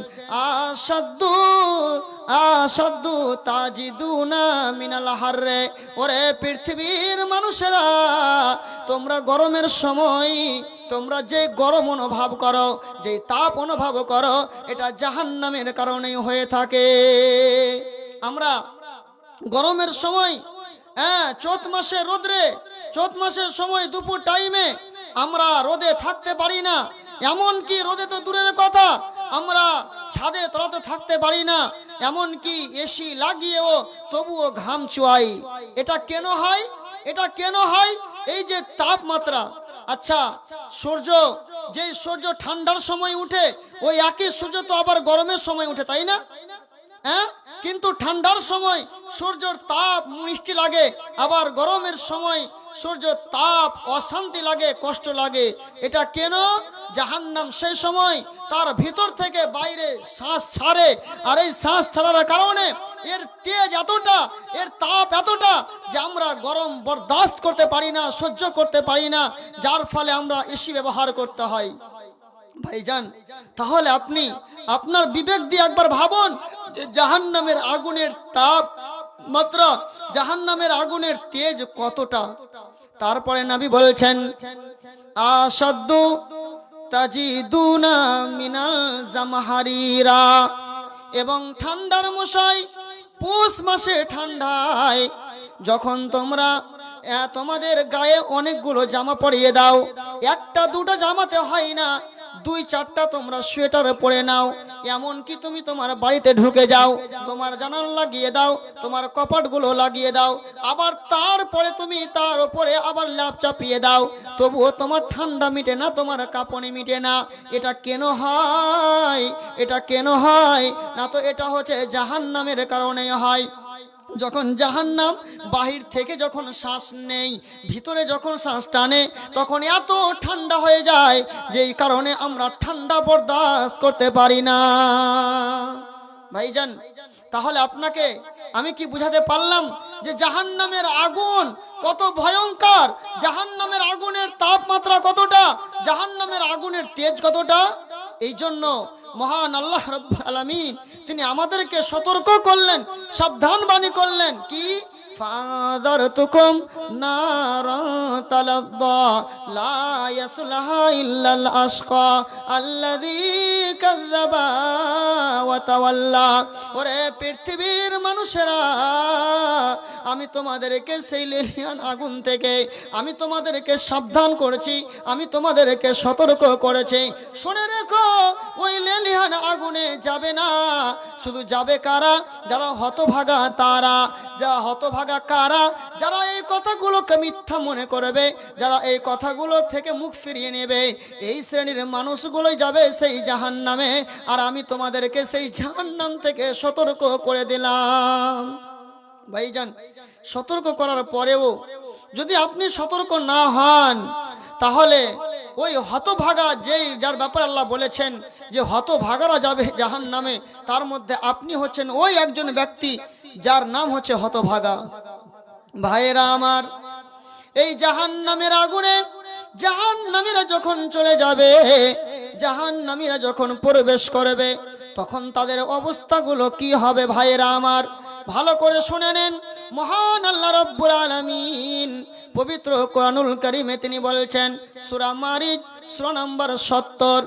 আসাদু তাজিদুনা মিনাল হাররে, ওরে পৃথিবীর মানুষেরা, তোমরা গরমের সময় তোমরা যে গরম অনুভব করো, যে তাপ অনুভব করো, এটা জাহান্নামের কারণেই হয়ে থাকে। আমরা গরমের সময়, চৈত মাসের রোদরে, চৈত মাসের সময় দুপুর টাইমে আমরা রোদে থাকতে পারি না। এমনকি রোদে তো দূরের কথা, আমরা ছাদের তলাতে থাকতে পারি না, এমনকি এসি লাগিয়েও তবুও ঘাম চুয়াই। এটা কেন হয়? এটা কেন হয়? এই যে তাপমাত্রা। আচ্ছা, সূর্য, যে সূর্য ঠান্ডার সময় উঠে, ওই একই সূর্য তো আবার গরমের সময় উঠে, তাই না? কিন্তু ঠান্ডার সময় সূর্যের তাপ মিষ্টি লাগে, আবার গরমের সময় সূর্য তাপ অশান্তি লাগে, কষ্ট লাগে। এটা কেন? জাহান্নাম সেই সময় তার ভিতর থেকে বাইরে শ্বাস ছাড়ে, আর এই শ্বাস ছাড়ার কারণে এর তেজ এতটা, এর তাপ এতটা যে আমরা গরম বরদাস্ত করতে পারি না, সহ্য করতে পারি না, যার ফলে আমরা এসি ব্যবহার করতে হয়। ভাইজান, তাহলে আপনি আপনার বিবেক দিয়ে একবার ভাবুন যে জাহান্নামের আগুনের তাপ মাত্রা, জাহান্নামের আগুনের তেজ কতটা। তারপরে নবী বলছেন, আসাদ্দু তাজিদুনা মিনাল জামহারিরা, এবং ঠান্ডার মশাই পৌষ মাসে ঠান্ডায় যখন তোমরা তোমাদের গায়ে অনেকগুলো জামা পরিয়ে দাও, একটা দুটো জামাতে হয় না, 2-4টা তোমরা সোয়েটার পরে নাও, এমনকি তুমি তোমার বাড়িতে ঢুকে যাও, তোমার জানালা লাগিয়ে দাও, তোমার কপাটগুলো লাগিয়ে দাও, আবার তারপরে তুমি তার উপরে আবার ল্যাপ চাপিয়ে দাও, তবুও তোমার ঠান্ডা মিটে না, তোমার কাঁপুনি মিটে না। এটা কেন হয়? এটা কেন হয় না? তো এটা হচ্ছে জাহান্নামের কারণে হয়। যখন জাহান্নাম বাহির থেকে যখন শ্বাস নেই, ভিতরে যখন শ্বাস টানে, তখন এত ঠান্ডা হয়ে যায় যেই কারণে আমরা ঠান্ডা বরদাস্ত করতে পারি না। ভাইজান, তাহলে আপনাকে আমি কি বুঝাতে পারলাম যে জাহান্নামের আগুন কত ভয়ঙ্কর, জাহান্নামের আগুনের তাপমাত্রা কতটা, জাহান্নামের আগুনের তেজ কতটা। এই জন্য মহান আল্লাহ রাব্বুল আলামিন তিনি আমাদেরকে সতর্ক করলেন, সাবধান বাণী করলেন কি, ফাযারতুকুম নারা তালাদ্দা লা ইয়াসলাহা ইল্লাল আশকা আল্লাযী কাযাবা ওয়া তাওয়াল্লা। ওরে পৃথিবীর মানুষেরা, আমি তোমাদেরকে সেই লেলিহান আগুন থেকে আমি তোমাদেরকে সাবধান করেছি, আমি তোমাদেরকে সতর্ক করেছি। শুনে রেখো, ওই লেলিহান আগুনে যাবে না, শুধু যাবে কারা? যারা হতভাগা তারা। যা হতভাগা কারা? যারা এই কথাগুলোকে মিথ্যা মনে করবে, যারা এই কথাগুলো থেকে মুখ ফিরিয়ে নেবে, এই শ্রেণীর মানুষগুলোই যাবে সেই জাহান্নামে। আর আমি তোমাদেরকে সেই জাহান্নাম থেকে সতর্ক করে দিলাম। ভাইজান, সতর্ক করার পরেও যদি আপনি সতর্ক না হন, তাহলে ওই হতভাগা, যেই যার ব্যাপারে আল্লাহ বলেছেন যে হতভাগারা যাবে জাহান্নামে, তার মধ্যে আপনি হচ্ছেন ওই একজন ব্যক্তি যার নাম হচ্ছে হতভাগা। ভাইয়েরা আমার, এই জাহান্নামের আগুনে জাহান্নামীরা যখন চলে যাবে, জাহান্নামীরা যখন প্রবেশ করবে, তখন তাদের অবস্থাগুলো কি হবে? ভাইয়েরা আমার, ভালো করে শুনে নেন। মহান আল্লাহ রাব্বুল আলামিন পবিত্র কোরআনুল কারীমে তিনি বলছেন, সূরা মারিজ সূরা নম্বর 70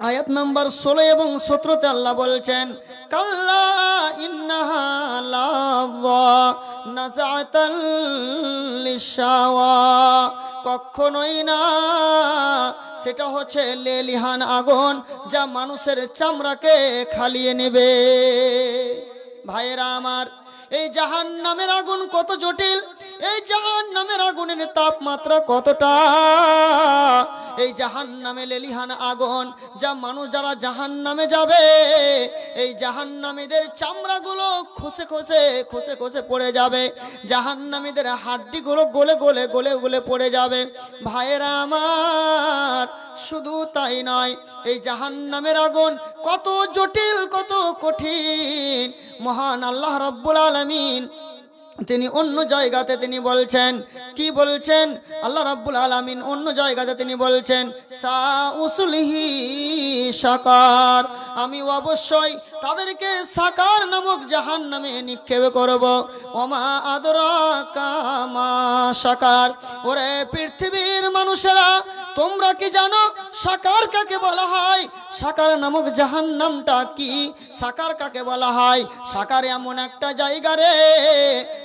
আয়াত নম্বর 16 এবং 17তে আল্লাহ বলছেন, কাল্লা ইন্নাহা লাযা নাযাতাল লিশাওয়া, কখনোই না, সেটা হচ্ছে লেলিহান আগুন যা মানুষের চামড়াকে খালিয়ে নেবে। ভাইয়েরা আমার, এই জাহান্নামের আগুন কত জটিল, এই জাহান্নামের আগুনের তাপমাত্রা কতটা। এই জাহান্নামে লেলিহান আগুন যা মানুষ যারা জাহান্নামে যাবে, এই জাহান্নামীদের চামড়াগুলো খসে খসে খসে খসে পড়ে যাবে, জাহান্নামীদের হাড্ডিগুলো গলে গলে গলে গলে পড়ে যাবে। ভাইয়েরা আমার, শুধু তাই নয়, এই জাহান্নামের আগুন কত জটিল, কত কঠিন। মহান আল্লাহ রাব্বুল আলামিন তিনি অন্য জায়গাতে তিনি বলছেন, কি বলছেন? আল্লাহ রাব্বুল আলামিন অন্য জায়গাতে তিনি বলছেন, সাউসলিহি সাকার, আমি অবশ্যই তাদেরকে সাকার নামক জাহান্নামে নিক্ষেপ করব। ওমা আদরাকা মা সাকার। ওরে পৃথিবীর মানুষেরা, তোমরা কি জানো সাকার কাকে বলা হয়? সাকার নামক জাহান্নামটা কি? সাকার কাকে বলা হয়? সাকার এমন একটা জায়গা রে,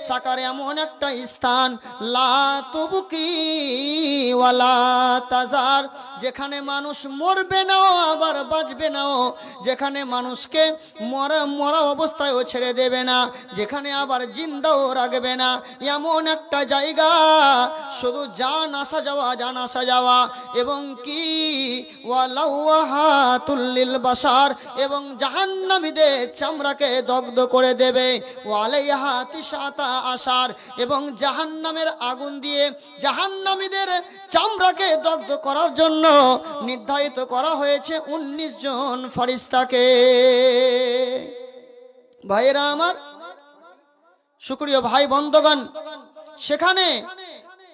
সাকার এমন একটা স্থান, লা তুবকি ওয়ালা তাজার, যেখানে মানুষ মরবে না আবার বাঁচবে না, যেখানে মানুষকে মরা অবস্থায়ও ছেড়ে দেবে না, যেখানে আবার জিন্দাও রাখবে না, এমন একটা জায়গা। শুধু জান আসা যাওয়া, জান আসা যাওয়া, এবং কি ওয়ালাওয়াহাতুল লিল বাশার, এবং জাহান্নামী জাহান্নামীদের চামড়াকে দগ্ধ করে দেবে। ওয়ালাইহা তিসআতা আশার, এবং জাহান্নামের আগুন দিয়ে জাহান্নামীদের চামড়াকে দগ্ধ করার জন্য নির্ধারিত করা হয়েছে 19 জন ফেরেশতাকে। ভাইয়েরা আমার, সুপ্রিয় ভাই বন্ধুগণ, সেখানে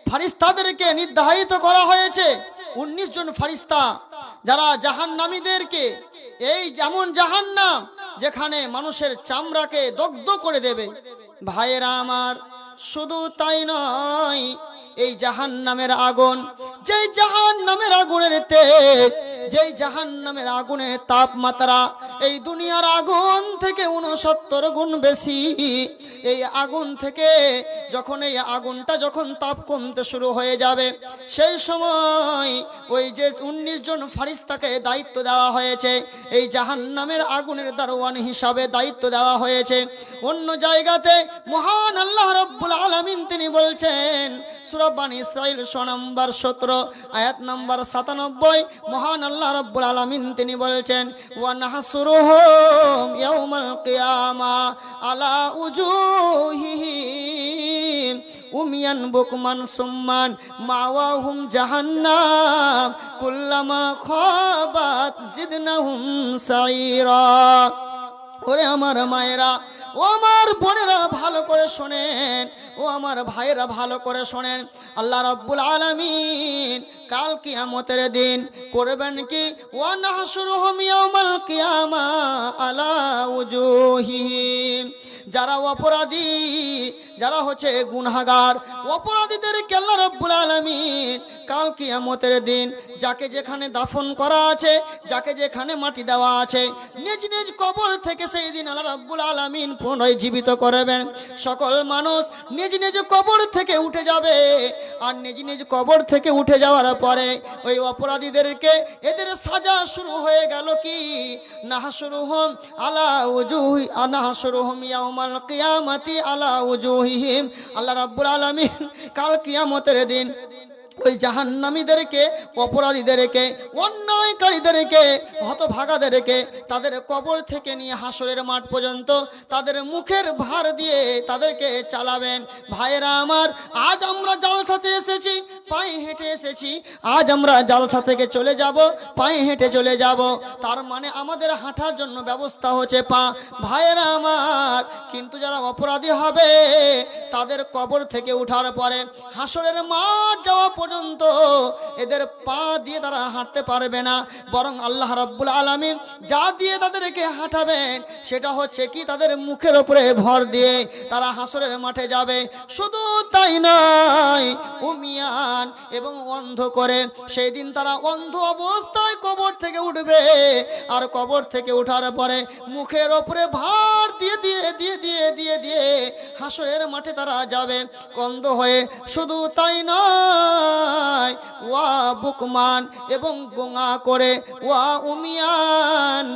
ফেরেশতাদেরকে নির্ধারিত করা হয়েছে 19 জন ফেরেশতা, যারা জাহান্নামীদেরকে, এই যেমন জাহান্নাম যেখানে মানুষের চামড়াকে দগ্ধ করে দেবে। ভাইয়েরা আমার, শুধু তাই নয়, এই জাহান্নামের আগুন, যেই জাহান্নামের আগুনের তেজ, যেই জাহান্নামের আগুনের তাপমাত্রা এই দুনিয়ার আগুন থেকে 69 গুণ বেশি। এই আগুন থেকে যখন এই আগুনটা যখন তাপ কমতে শুরু হয়ে যাবে, সেই সময় ওই যে 19 জন ফেরেশতাকে দায়িত্ব দেওয়া হয়েছে, এই জাহান্নামের আগুনের দারোয়ান হিসাবে দায়িত্ব দেওয়া হয়েছে। অন্য জায়গাতে মহান আল্লাহ রাব্বুল আলামিন তিনি বলছেন, সূরা বানী ইসরাঈল নম্বর 17 আয়াত নম্বর 97, মহান আল্লাহ রাব্বুল আলামিন তিনি বলছেন, ওয়া নাহসুরুহুম ইয়াউমাল কিয়ামা আলা উজুহিহিম উমিয়ান বুকমান সুম্মান মাওয়াহুম জাহান্নাম কুল্লামা খাবাত জিদনাহুম সাইরা। ওরে আমার মায়েরা, ও আমার বোনেরা, ভালো করে শোনেন, ও আমার ভাইয়েরা ভালো করে শোনেন। আল্লাহ রাব্বুল আলামিন কাল কিয়ামতের দিন করবেন কি, ওয়া নাহশুরুহুম ইয়াউমাল কিয়ামা আলা উজুহিহিম, যারা অপরাধী, যারা হচ্ছে গুনাহগার, অপরাধীদেরকে আল্লাহ রাব্বুল আলামিন কাল কিয়ামতের দিন যাকে যেখানে দাফন করা আছে, যাকে যেখানে মাটি দেওয়া আছে, নিজ নিজ কবর থেকে সেই দিন আল্লাহ রাব্বুল আলামিন পুনরায় জীবিত করবেন। সকল মানুষ নিজ নিজ কবর থেকে উঠে যাবে, আর নিজ নিজ কবর থেকে উঠে যাওয়ার পরে ওই অপরাধীদেরকে এদের সাজা শুরু হয়ে গেল কি, নাহশুরুহুম আলা উজুহি নাহশুরুহুম ইয়াউমাল কিয়ামাতি আলা উজুহিহিম। আল্লাহ রাব্বুল আলামিন কাল কিয়ামতের দিন ওই জাহান্নামীদেরকে, অপরাধীদেরকে, অন্যায়কারীদেরকে, হতভাগাদেরকে তাদের কবর থেকে নিয়ে হাসরের মাঠ পর্যন্ত তাদের মুখের ভার দিয়ে তাদেরকে চালাবেন। ভাইয়েরা আমার, আজ আমরা জালসাতে এসেছি, পায়ে হেঁটে এসেছি, আজ আমরা জালসা থেকে চলে যাব, পায়ে হেঁটে চলে যাব, তার মানে আমাদের হাঁটার জন্য ব্যবস্থা হচ্ছে পা। ভাইয়েরা আমার, কিন্তু যারা অপরাধী হবে তাদের কবর থেকে উঠার পরে হাসরের মাঠ যাওয়া পর্যন্ত এদের পা দিয়ে তারা হাঁটতে পারবে না, বরং আল্লাহ রাব্বুল আলামিন যা দিয়ে তাদেরকে হাঁটাবেন সেটা হচ্ছে কি, তাদের মুখের উপরে ভর দিয়ে তারা হাসরের মাঠে যাবে। শুধু তাই নয়, উমিয়ান এবং অন্ধ করে সেই দিন তারা অন্ধ অবস্থায় কবর থেকে উঠবে, আর কবর থেকে ওঠার পরে মুখের উপরে ভার দিয়ে দিয়ে দিয়ে দিয়ে দিয়ে দিয়ে হাসরের মাঠে তারা যাবে অন্ধ হয়ে। শুধু তাই নয়, ওয়া বুকমান এবং গোঙা করে, ওয়া উমিয়ান,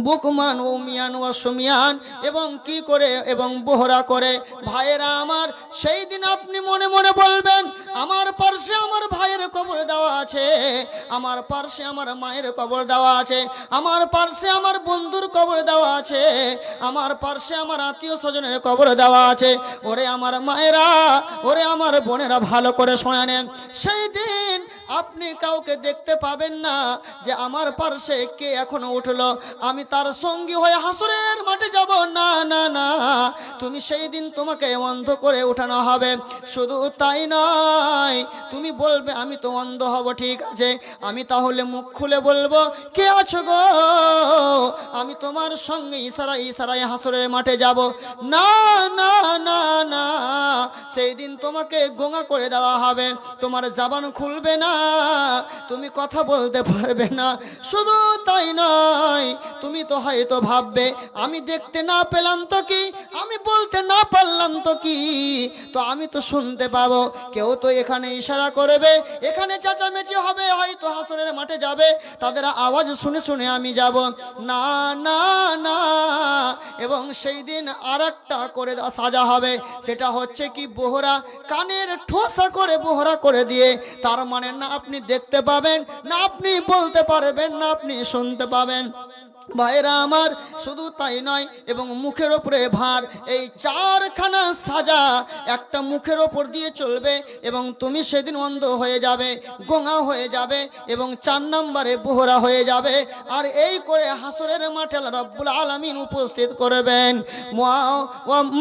বুকমান উমিয়ান ওয়া সুমিয়ান, এবং কি করে, এবং বহরা করে। ভাইয়েরা আমার, সেই দিন আপনি মনে মনে বলবেন, আমার পার্শ্বে আমার ভাইয়ের কবর দেওয়া আছে, আমার পার্শ্বে আমার মায়ের কবর দেওয়া আছে, আমার পার্শ্বে আমার বন্ধুর কবর দেওয়া আছে, আমার পার্শ্বে আমার আত্মীয় স্বজনের কবর দেওয়া আছে। ওরে আমার মায়েরা, ওরে আমার বোনেরা, ভালো করে শুনে নেন, সেই দিন আপনি কাউকে দেখতে পাবেন না যে আমার পার্শ্বে কে এখনো উঠলো, আমি তার সঙ্গী হয়ে হাসরের মাঠে যাব, না না না, তুমি সেই দিন তোমাকে অন্ধ করে উঠানো হবে। শুধু তাই নয়, তুমি বলবে আমি তো অন্ধ হব, ঠিক আছে, আমি তাহলে মুখ খুলে বলবো, কে আছো গো, আমি তোমার সঙ্গে ইশারায় ইশারায় হাসরের মাঠে যাব। না না না না, সেই দিন তোমাকে গোঙা করে দেওয়া হবে, তোমার জবান খুলবে না, তুমি কথা বলতে পারবে না। শুধু তাই নয়, তুমি তো হয়তো ভাববে, আমি দেখতে না পেলাম তো কি, আমি বলতে না পারলাম তো কি, তো আমি তো শুনতে পাবো, কেউ তো এখানে ইশারা করবে, এখানে চেঁচামেচি হবে, হয়তো হাসরের মাঠে যাবে, তাদের আওয়াজ শুনে শুনে আমি যাব। না না না, এবং সেই দিন আর একটা করে সাজা হবে, সেটা হচ্ছে কি, বোহরা, কানের ঠোসা করে বোহরা করে দিয়ে, তার মানে না আপনি দেখতে পাবেন, না আপনি বলতে পারবেন, না আপনি শুনতে পাবেন। ভাইরা আমার, শুধু তাই নয়, এবং মুখের ওপরে ভার, এই চারখানা সাজা একটা মুখের ওপর দিয়ে চলবে, এবং তুমি সেদিন অন্ধ হয়ে যাবে, গোঙা হয়ে যাবে, এবং 4 নম্বরে বোহরা হয়ে যাবে। আর এই করে হাসরের মাঠে আল্লাহ রাব্বুল আলামিন উপস্থিত করবেন।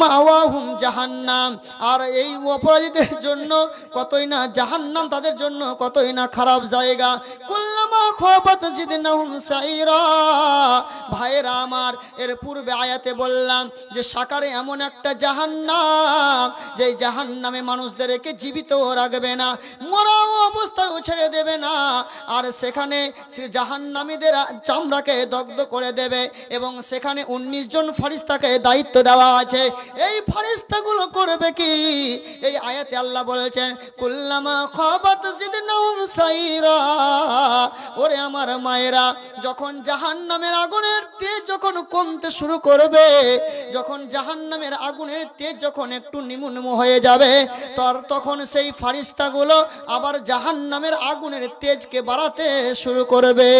মাওয়াহুম জাহান্নাম। আর এই অপরাধীদের জন্য কতই না জাহান্নাম, তাদের জন্য কতই না খারাপ জায়গা। কুল্লামা খাবাত জিদনাহুম সাইরা। ভাইরা আমার, এর পূর্বে আয়াতে বললাম যে সাকারে এমন একটা জাহান্নাম, যে জাহান্নামে মানুষদেরকে জীবিত রাখবে না, মরা অবস্থায় ছেড়ে দেবে না। আর সেখানে জাহান্নামীদের চামড়াকে দগ্ধ করে দেবে, এবং সেখানে 19 জন ফেরেশতাকে দায়িত্ব দেওয়া আছে। এই ফেরেশতাগুলো করবে কি? এই আয়াতে আল্লাহ বলেছেন কুল্লামা খাবাত জিদনাহুম সাইরা। ওরে আমার মায়েরা, যখন জাহান্নামের আগুনের তেজ যখন কমতে শুরু করবে, যখন জাহান্নামের আগুনের তেজ যখন একটু নিমু হয়ে যাবে, তখন সেই ফেরেশতাগুলো আবার জাহান্নামের আগুনের তেজকে বাড়াতে শুরু করবে।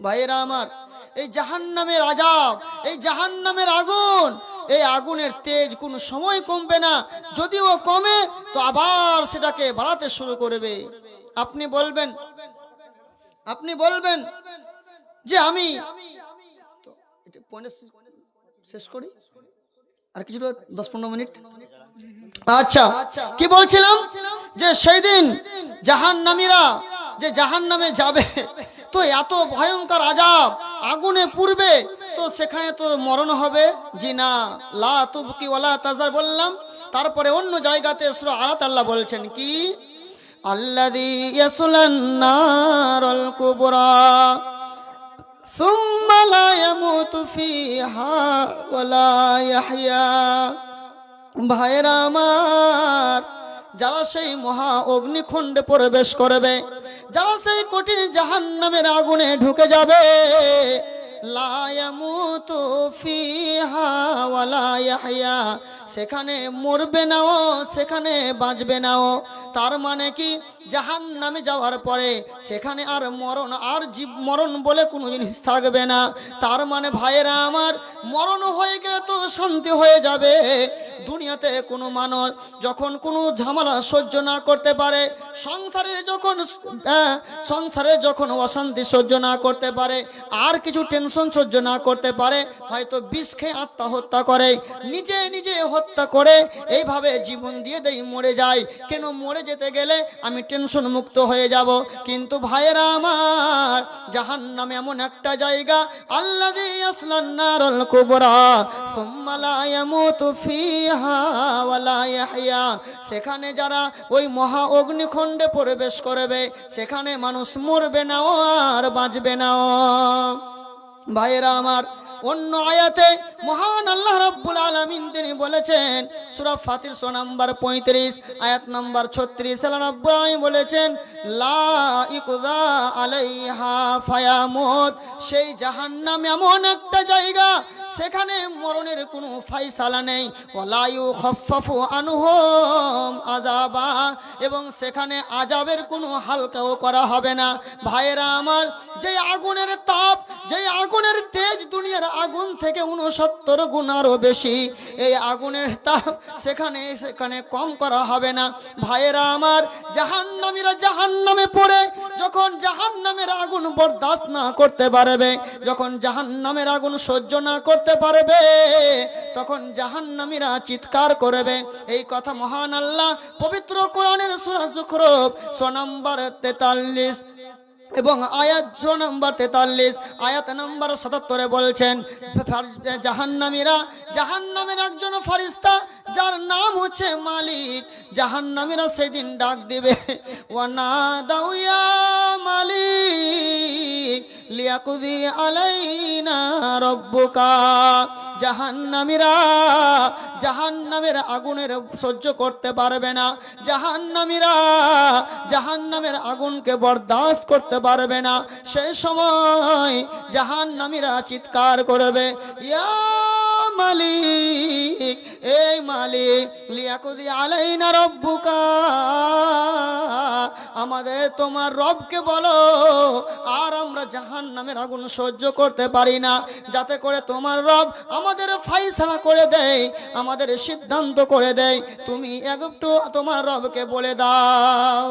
ভাইরা আমার, এই জাহান্নামের আযাব, এই জাহান্নামের আগুন, এই আগুনের তেজ কোনো সময় কমবে না। যদিও কমে তো আবার সেটাকে বাড়াতে শুরু করবে। আপনি বলবেন যে আমি শেষ করি, আর কিছুটা 10-15 মিনিট। আচ্ছা, কি বলছিলাম? যে সেই দিন জাহান্নামীরা যে জাহান্নামে যাবে, তো এত ভয়ঙ্কর আযাব, আগুনে পুড়বে, তো সেখানে তো মরণ হবে। জি না, লা তুবকি ওয়ালা তাজার বললাম। তারপরে অন্য জায়গাতে সূরা আরাত আল্লাহ বলছেন কি, আল্লাযী ইয়াসলান নারাল কুবরা সুম্মা লা ইয়ামুতু ফিহা ওয়ালা ইয়াহইয়া। ভাইরা আমার, যারা সেই মহা অগ্নিকুণ্ডে প্রবেশ করবে, যারা সেই কঠিন জাহান্নামের আগুনে ঢুকে যাবে, লা ইয়ামুতু ফিহা ওয়ালা ইয়াহইয়া, সেখানে মরবে নাও, সেখানে বাঁচবে নাও। তার মানে কি, জাহান্নামে যাওয়ার পরে সেখানে আর মরণ বলে কোনো জিনিস থাকবে না। তার মানে ভাইয়েরা আমার, মরণ হয়ে গেলে তো শান্তি হয়ে যাবে। দুনিয়াতে কোনো মানুষ যখন কোনো ঝামেলা সহ্য না করতে পারে, সংসারে যখন অশান্তি সহ্য না করতে পারে, আর কিছু টেনশন সহ্য না করতে পারে, হয়তো বিষ খেয়ে আত্মহত্যা করে, নিজে হত্যা করে, এইভাবে জীবন দিয়ে দেই, মরে যায়। কেন? মরে যেতে গেলে আমি টেনশন মুক্ত হয়ে যাব। কিন্তু ভাইয়েরা আমার, জাহান্নাম এমন একটা জায়গা, আল্লাযী ইয়াসলান নারাল কুবরা সুম্মা লা ইয়ামুতু ফিহা ওয়ালা ইয়াহইয়া। সেখানে যারা ওই মহা অগ্নিকুণ্ডে প্রবেশ করবে, সেখানে মানুষ মরবে না আর বাঁচবে না। ভাইয়েরা আমার, অন্য আয়াতে মহান আল্লাহ রাব্বুল আলামিন তিনি বলেছেন, সূরা ফাতির 100 নম্বর 35 আয়াত নম্বর 36, আল্লাহ রাব্বুল আলামিন বলেছেন লা ইকযা আলাইহা ফায়ামুত। সেই জাহান্নাম এমন একটা জায়গা, সেখানে মরণের কোনো ফায়সালা নেই। ওয়ালা ইউখাফফাফু আনহুম আযাবা, এবং সেখানে আযাবের কোনো হালকাও করা হবে না। ভাইয়েরা আমার, যে আগুনের তাপ, যে আগুনের তেজ দুনিয়ার আগুন থেকে 69 গুণ আরও বেশি, এই আগুনের তাপ সেখানে কম করা হবে না। ভাইয়েরা আমার, জাহান্নামীরা জাহান্নামে পড়ে যখন জাহান্নামের আগুন বরদাস্ত না করতে পারবে, যখন জাহান্নামের আগুন সহ্য না করতে পারবে, তখন জাহান্নামীরা চিৎকার করবে। এই কথা মহান আল্লাহ পবিত্র কোরআনের সূরা যুখরুফ 100 নম্বর 43 এবং আয়াত 100 নম্বর 43 আয়াত নম্বর 77 বলছেন, জাহান্নামের একজন ফেরেশতা যার নাম হচ্ছে মালিক, জাহান্নামীরা সেদিন ডাক দিবে, ওয়ানাদাউ ইয়া মালিক লিয়াকুযি আলাইনা রাব্বুকা। জাহান্নামীরা জাহান্নামের আগুনের সহ্য করতে পারবে না, জাহান্নামের আগুনকে বরদাস্ত করতে পারবে না। সেই সময় জাহান্নামীরা চিৎকার করবে, ইয়া মালিক, এই মালিক, লিয়াকুদি আলাইনা রব্বুকা, আমাদের তোমার রবকে বলো আর আমরা জাহান্নামের আগুন সহ্য করতে পারি না, যাতে করে তোমার রব আমাদের ফাইসালা করে দেয়, আমাদের সিদ্ধান্ত করে দেয়। তুমি একটু তোমার রবকে বলে দাও।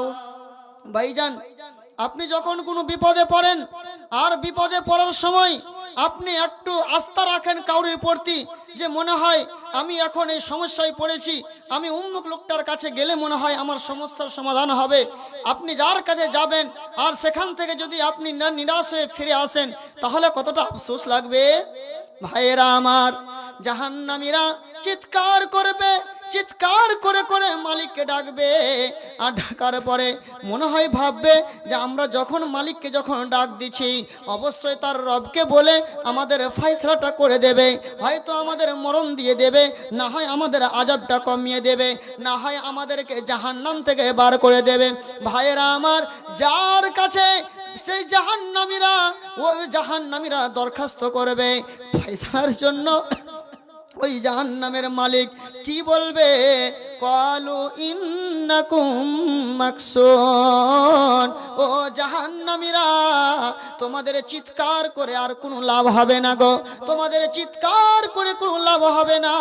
ভাইজান, আপনি যখন কোনো বিপদে পড়েন আর বিপদে পড়ার সময় আপনি একটু আস্থা রাখেন কাউরির প্রতি, যে মনে হয় আমি এখন এই সমস্যায় পড়েছি, আমি উম্মুক লোকটার কাছে গেলে মনে হয় আমার সমস্যার সমাধান হবে। আপনি যার কাছে যাবেন আর সেখান থেকে যদি আপনি নিরাশ হয়ে ফিরে আসেন, তাহলে কতটা আফসোস লাগবে। ভাইয়েরা আমার, জাহান্নামীরা চিৎকার করবে, চিৎকার করে করে মালিককে ডাকবে, আর ডাকার পরে মনে হয় ভাববে যে আমরা যখন মালিককে যখন ডাক দিচ্ছি অবশ্যই তার রবকে বলে আমাদের ফয়সালাটা করে দেবে, হয়তো আমাদের মরণ দিয়ে দেবে, না হয় আমাদের আযাবটা কমিয়ে দেবে, না হয় আমাদেরকে জাহান্নাম থেকে বার করে দেবে। ভাইয়েরা আমার, যার কাছে সেই জাহান্নামীরা দরখাস্ত করবে ফয়সালার জন্য, ওই জাহান্নামের মালিক কি বলবে? ক্বালু ইন্নাকুম মাকসুন, ও জাহান্নামীরা তোমাদের চিৎকার করে আর কোনো লাভ হবে না গো, তোমাদের চিৎকার করে কোনো লাভ হবে না,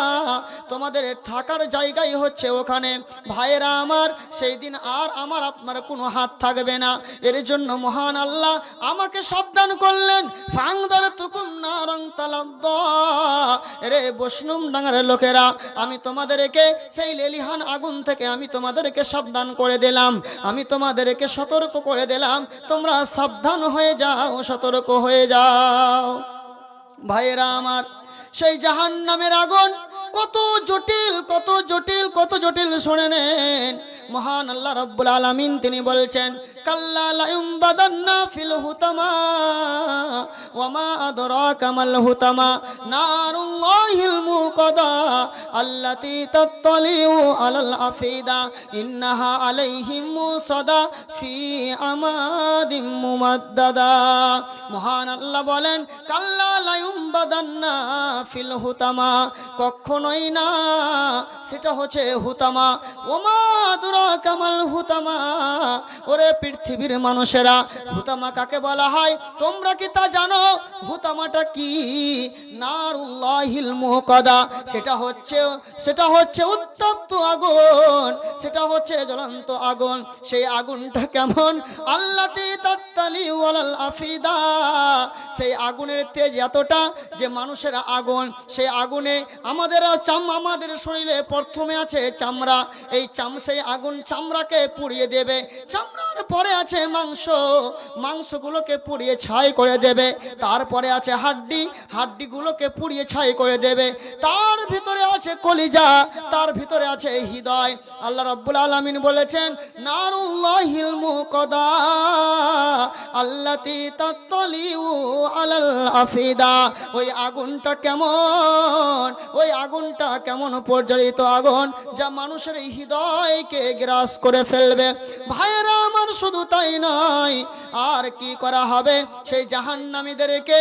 তোমাদের থাকার জায়গাই হচ্ছে ওখানে। ভাইয়েরা আমার, সেই দিন আর আমার আপনার কোনো হাত থাকবে না। এর জন্য মহান আল্লাহ আমাকে সাবধান করলেন, ফাংদারতুকুম নারাং তালাদ্দা, রে বৈষ্ণব ডাঙ্গার লোকেরা, আমি তোমাদেরকে সেই লেলিহান আগুন থেকে আমি তোমাদেরকে সাবধান করে দিলাম, আমি তোমাদেরকে সতর্ক করে দিলাম, তোমরা সাবধান হয়ে যাও, সতর্ক হয়ে যাও। ভাইয়েরা আমার, সেই জাহান্নামের আগুন কত জটিল, কত জটিল, কত জটিল শুনে নেন। মহান আল্লাহ রাব্বুল আলামিন তিনি বলছেন, কাল্লা লা ইউমবাদান্না ফিল হুতামা ওয়া মা আদরাকা মাল হুতামা নারুল্লাহিল মুকাদা আল্লাতী তাত্তালিউ আলাল আফিদা ইন্নাহা আলাইহিম মুসাদা ফি আমাদিম মুমাদ্দাদা। মহান আল্লাহ বলেন, কাল্লা লা ইউমবাদান্না ফিল হুতামা, কখনোই না, সেটা হচ্ছে হুতামা। ওয়া মা আদরাকা মাল হুতামা, ওরে পৃথিবীর মানুষেরা, হুতামা কাকে বলা হয় তোমরা কি তা জানো? হুতামাটা কি? নারুল্লাহিল মুকাদা, সেটা হচ্ছে উত্তপ্ত আগুন, সেটা হচ্ছে জ্বলন্ত আগুন। সেই আগুনটা কেমন? আল্লাতী তাত্তালিউ আলাল আফিদা, সেই আগুনের তেজ এতটা যে মানুষের আগুন, সেই আগুনে আমাদের শরীরে প্রথমে আছে চামড়া, এই সেই আগুন চামড়াকে পুড়িয়ে দেবে, চামড়ার পরে আছে মাংস, মাংসগুলোকে পুড়িয়ে ছাই করে দেবে, তারপরে আছে হাড্ডিগুলোকে পুড়িয়ে ছাই করে দেবে, তার ভিতরে আছে কলিজা, তার ভিতরে আছে হৃদয়। আল্লাহ রাব্বুল আলামিন বলেছেন, নারুল্লাহিল মুকাদা আল্লাতী তাত্তালিউ আলাল আফিদা, ওই আগুনটা কেমন, ওই আগুনটা কেমন প্রজ্বলিত আগুন যা মানুষের হৃদয়কে গ্রাস করে ফেলবে। ভাইয়েরা আমার, শুধু তাই নয়, আর কি করা হবে সেই জাহান্নামীদেরকে?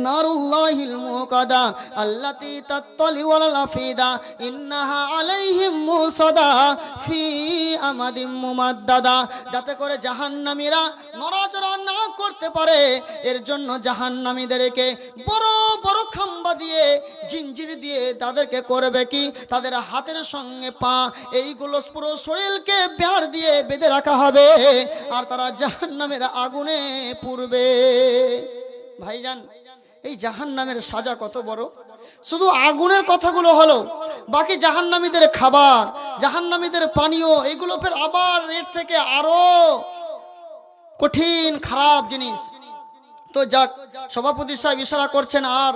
নারুল্লাহিল মুকাদা আল্লাতী তাত্তালিউ আলাল আফিদা ইন্নাহা আলাইহিম মুসাদা ফি আমাদিম মুমাদ্দাদা, যাতে করে জাহান্নামীরা নড়াচড়া না করতে পারে, এর জন্য জাহান্নামীদেরকে বড় বড় খাম্বা দিয়ে, জিঞ্জির দিয়ে তাদেরকে করবে কি? তাদের হাতের সঙ্গে পা, এইগুলো পুরো শরীরকে বেড় দিয়ে বেঁধে রাখা হবে, আর তারা জাহান্নামের আগুনে পুড়বে। ভাইজান, এই জাহান্নামের সাজা কত বড়! শুধু আগুনের কথাগুলো হলো, বাকি জাহান্নামীদের খাবার, জাহান্নামীদের পানীয়, এগুলো ফের আবার এর থেকে আরো কঠিন খারাপ জিনিস। তো যাক, সভাপতি সাহেব ইশারা করছেন, আর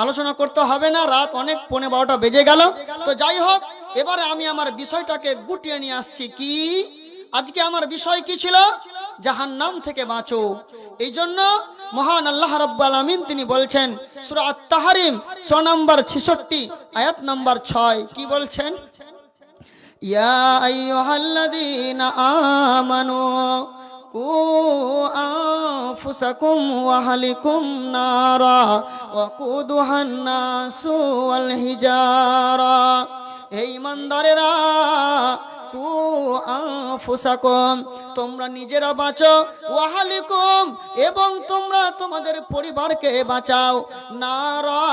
আলোচনা করতে হবে না, রাত অনেক 11:15 বেজে গেল। তো যাই হোক, এবারে আমি আমার বিষয়টাকে গুটিয়ে নিয়ে আসছি। কি আজকে আমার বিষয় কি ছিল? জাহান্নাম থেকে বাঁচো। এই জন্য মহান আল্লাহ রাব্বুল আলামিন তিনি বলছেন সূরা আত-তাহরিম সূরা নাম্বার 66 আয়াত নাম্বার 6, কি বলছেন? ইয়া আইয়ুহাল্লাযীনা আমানু কু আনফুসাকুম ওয়া আহলিকুম নারা ওয়াকুদুহান নাসু ওয়াল হিজারা। হে ঈমানদারেরা, কু আনফুসাকুম, তোমরা নিজেরা বাঁচো, ওয়া আহলিকুম, এবং তোমরা তোমাদের পরিবারকে বাঁচাও, নারা,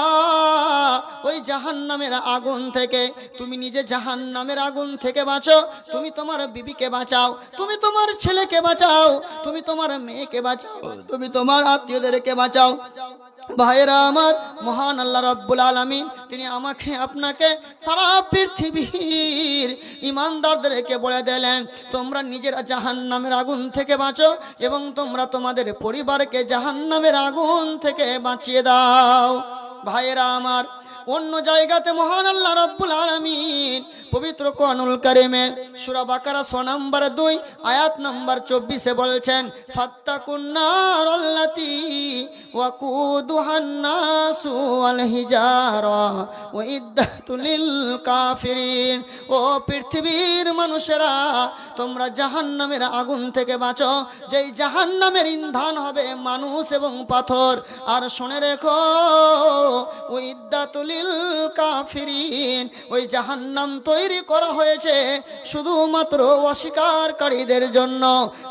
ওই জাহান্নামের আগুন থেকে। তুমি নিজে জাহান্নামের আগুন থেকে বাঁচো, তুমি তোমার বিবিকে বাঁচাও, তুমি তোমার ছেলেকে বাঁচাও, তুমি তোমার মেয়েকে বাঁচাও, তুমি তোমার আত্মীয়দেরকে বাঁচাও। ভাইরা আমার, মহান আল্লাহ রাব্বুল আলামিন তিনি আমাকে আপনাকে সারা পৃথিবীর ঈমানদারদেরকে বলে দিলেন, তোমরা নিজেরা জাহান্নামের আগুন থেকে বাঁচো এবং তোমরা তোমাদের পরিবারকে জাহান্নামের আগুন থেকে বাঁচিয়ে দাও। ভাইরা আমার, অন্য জায়গাতে মহান আল্লাহ রাব্বুল আলামিন পবিত্র কোরআনুল কারীমে সূরা বাকারা 6 নম্বর 2 আয়াত নম্বর 24 বলছেন, ফাত্তাকুন নারাল্লাতী ওয়াকুদুহান নাসু ওয়াল হিজারা ওয়াইদ্দাতুল লিল কাফিরিন। ও পৃথিবীর মানুষেরা, তোমরা জাহান্নামের আগুন থেকে বাঁচো, যেই জাহান্নামের ইন্ধন হবে মানুষ এবং পাথর। আর শুনে রেখো, ওয়াইদ্দাতুল লিল কাফিরিন, ওই জাহান্নাম তৈরি করা হয়েছে শুধুমাত্র অস্বীকারীদের জন্য,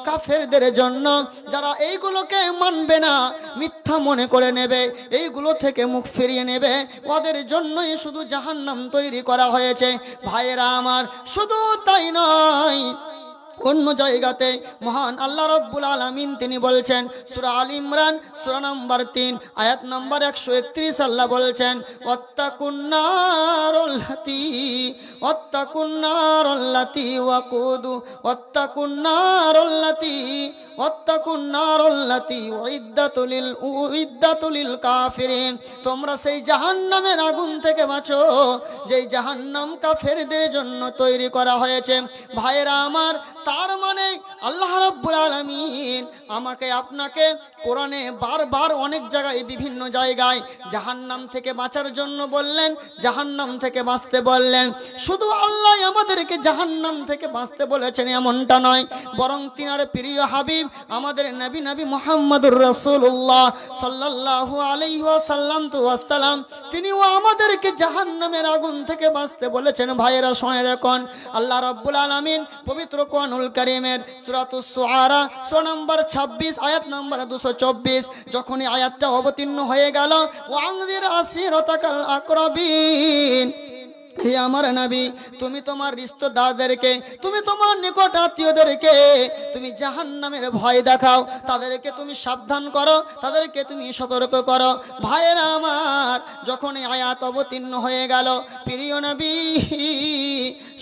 কাফেরদের জন্য, যারা এইগুলোকে মানবে না, মিথ্যা মনে করে নেবে, এইগুলো থেকে মুখ ফিরিয়ে নেবে, ওদের জন্যই শুধু জাহান্নাম তৈরি করা হয়েছে। ভাইয়েরা আমার, শুধু তাই নয়, অন্য জায়গাতে মহান আল্লাহ রাব্বুল আলামিন তিনি বলছেন, সূরা আল ইমরান সূরা নম্বর 3 আয়াত নম্বর 131 আল্লাহ বলছেন, ওয়াত্তাকুন নারাল্লাতী উইদ্দাতুল লিল কাফিরিন। তোমরা সেই জাহান্নামের আগুন থেকে বাঁচো, যেই জাহান্নাম কাফেরদের জন্য তৈরি করা হয়েছে। ভাইরা আমার, তার মানে আল্লাহ রাব্বুল আলামিন আমাকে আপনাকে কোরআনে বারবার অনেক জায়গায়, বিভিন্ন জায়গায় জাহান্নাম থেকে বাঁচার জন্য বললেন, জাহান্নাম থেকে বাঁচতে বললেন। শুধু আল্লাহ আমাদেরকে জাহান্নাম থেকে বাঁচতে বলেছেন এমনটা নয়, বরং তিনার প্রিয় হাবিব আমাদের নবী মুহাম্মদুর রাসূলুল্লাহ সাল্লাল্লাহু আলাইহি ওয়াসাল্লাম তিনিও আমাদেরকে জাহান্নামের আগুন থেকে বাঁচতে বলেছেন। ভাইয়েরা শুনে রাখুন, আল্লাহ রাব্বুল আলামিন পবিত্র কোরআনুল কারীমের সূরাতুস শুআরা সূরা নম্বর 26 আয়াত নম্বর 224 যখনই আয়াতটা অবতীর্ণ হয়ে গেল, ওয়াংজির আসিরাতাকাল আকরাবিন, হে আমার নবী, তুমি তোমার রিশতেদারদেরকে, তুমি তোমার নিকট আত্মীয়দেরকে তুমি জাহান্নামের ভয় দেখাও, তাদেরকে তুমি সাবধান করো, তাদেরকে তুমি সতর্ক করো। ভাইয়েরা আমার, যখন এই আয়াত অবতীর্ণ হয়ে গেল, প্রিয় নবী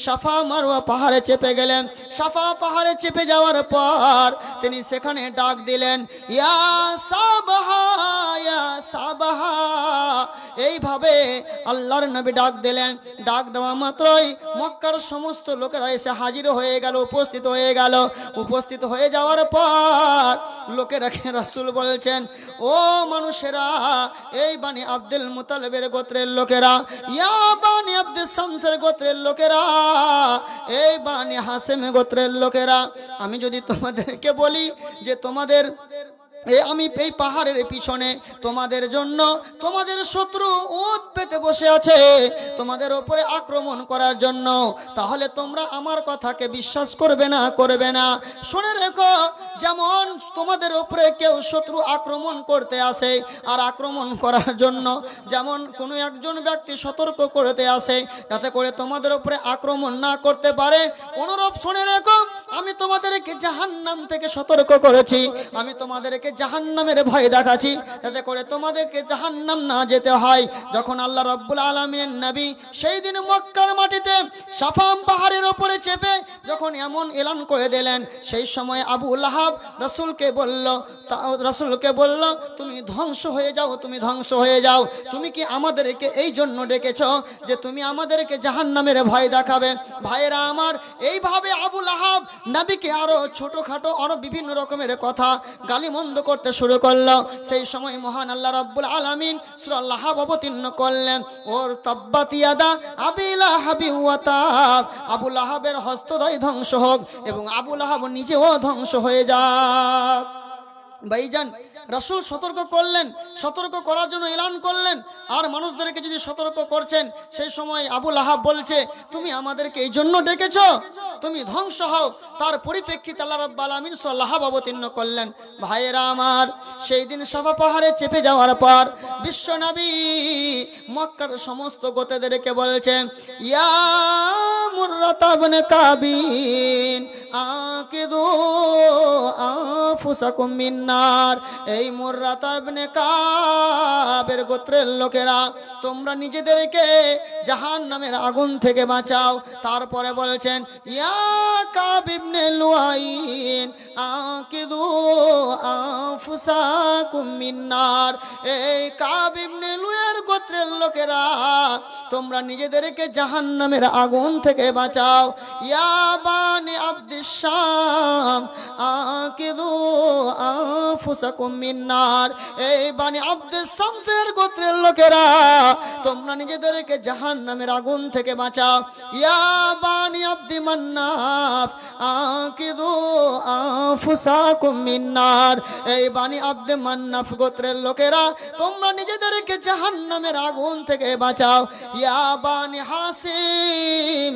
সাফা মারওয়া পাহাড়ে চেপে গেলেন। সাফা পাহাড়ে চেপে যাওয়ার পর তিনি সেখানে ডাক দিলেন, ইয়া সাবাহা, ইয়া সাবাহা, এইভাবে আল্লাহর নবী ডাক দিলেন। ডাক দেওয়া মাত্রই মক্কার সমস্ত লোকেরা এসে হাজির হয়ে গেল, উপস্থিত হয়ে গেল। উপস্থিত হয়ে যাওয়ার পর লোকেরাকে রাসূল বলছেন, ও মানুষেরা, এই বানি আব্দুল মুতালিবের গোত্রের লোকেরা, ইয়া বানি আব্দুল শামসের গোত্রের লোকেরা, এই বানি হাসেম গোত্রের লোকেরা, আমি যদি তোমাদেরকে বলি যে তোমাদের আমি এই পাহাড়ের পিছনে তোমাদের জন্য তোমাদের শত্রু উট পেতে বসে আছে তোমাদের উপরে আক্রমণ করার জন্য, তাহলে তোমরা আমার কথাকে বিশ্বাস করবে না। শুনে রেখো, যেমন তোমাদের উপরে কেউ শত্রু আক্রমণ করতে আসে আর আক্রমণ করার জন্য যেমন কোনো একজন ব্যক্তি সতর্ক করতে আসে যাতে করে তোমাদের উপরে আক্রমণ না করতে পারে, অনুরূপ শুনে রেখো, আমি তোমাদেরকে জাহান্নাম থেকে সতর্ক করেছি, আমি তোমাদেরকে জাহান্নামের ভয় দেখাচ্ছি যাতে করে তোমাদেরকে জাহান্নাম না যেতে হয়। যখন আল্লাহ রাব্বুল আলামিনের নবী সেই দিন মক্কার মাটিতে সাফা পাহাড়ের উপরে চেপে যখন এমন এলান করে দিলেন, সেই সময় আবু লাহাব রাসূলকে বলল, তুমি ধ্বংস হয়ে যাও, তুমি ধ্বংস হয়ে যাও, তুমি কি আমাদেরকে এই জন্য ডেকেছ যে তুমি আমাদেরকে জাহান্নামের ভয় দেখাবে? ভাইয়েরা আমার, এইভাবে আবু লাহাব নবীকে আরো ছোটখাটো আরো বিভিন্ন রকমের কথা গালিমন্দ করতে শুরু করলো। সেই সময় মহান আল্লাহ রাব্বুল আলামিন সূরা লাহাব অবতীর্ণ করলেন, ওর তাব্বাত ইয়াদা আবি লাহাবি ওয়া তাব, আবু লাহাবের হস্তদ্বয় ধ্বংস হোক এবং আবু লাহাব নিজেও ধ্বংস হয়ে যাক। ভাইজান, রাসূল সতর্ক করলেন, সতর্ক করার জন্য এলান করলেন। আর মানুষদেরকে যদি সতর্ক করছেন, সেই সময় আবু লাহাব বলছে, তুমি আমাদেরকে এই জন্য ডেকেছো, তুমি ধ্বংস হও। তার পরিপ্রেক্ষিতে আল্লাহ রাব্বুল আলামিন সূরা লাহাব অবতীর্ণ করলেন। ভাইয়েরা আমার, সেই দিন সাফা পাহাড়ে চেপে যাওয়ার পর বিশ্বনবী মক্কার সমস্ত গোত্রদেরকে বলছে, ইয়া মুররাতা ইবনে কাবিন আকিদু আনফুসাকুম মিন্নার, এই মুররাতা ইবনে কাবের গোত্রের লোকেরা, তোমরা নিজেদেরকে জাহান্নামের আগুন থেকে বাঁচাও। তারপরে বলছেন, ইয়া কাব ইবনে লুআইন আকিদু আনফুসাকুম মিন্নার, এই কাব ইবনে লুআইর গোত্রের লোকেরা, তোমরা নিজেদেরকে জাহান্নামের আগুন থেকে বাঁচাও। ইয়া বানি আব্দিস শামস আকিদু আনফুসাকুম মিন্নার, এই বানি আব্দিস শামসের গোত্রের লোকেরা, তোমরা নিজেদেরকে জাহান্নামের আগুন থেকে বাঁচাও। ইয়া বানি আব্দি মান্নাফ আকিদু আনফুসাকুম মিন্নার, এই বানি আব্দে মান্নাফ গোত্রের লোকেরা, তোমরা নিজেদেরকে জাহান্নামের আগুন থেকে বাঁচাও। ইয়া বানি হাসিম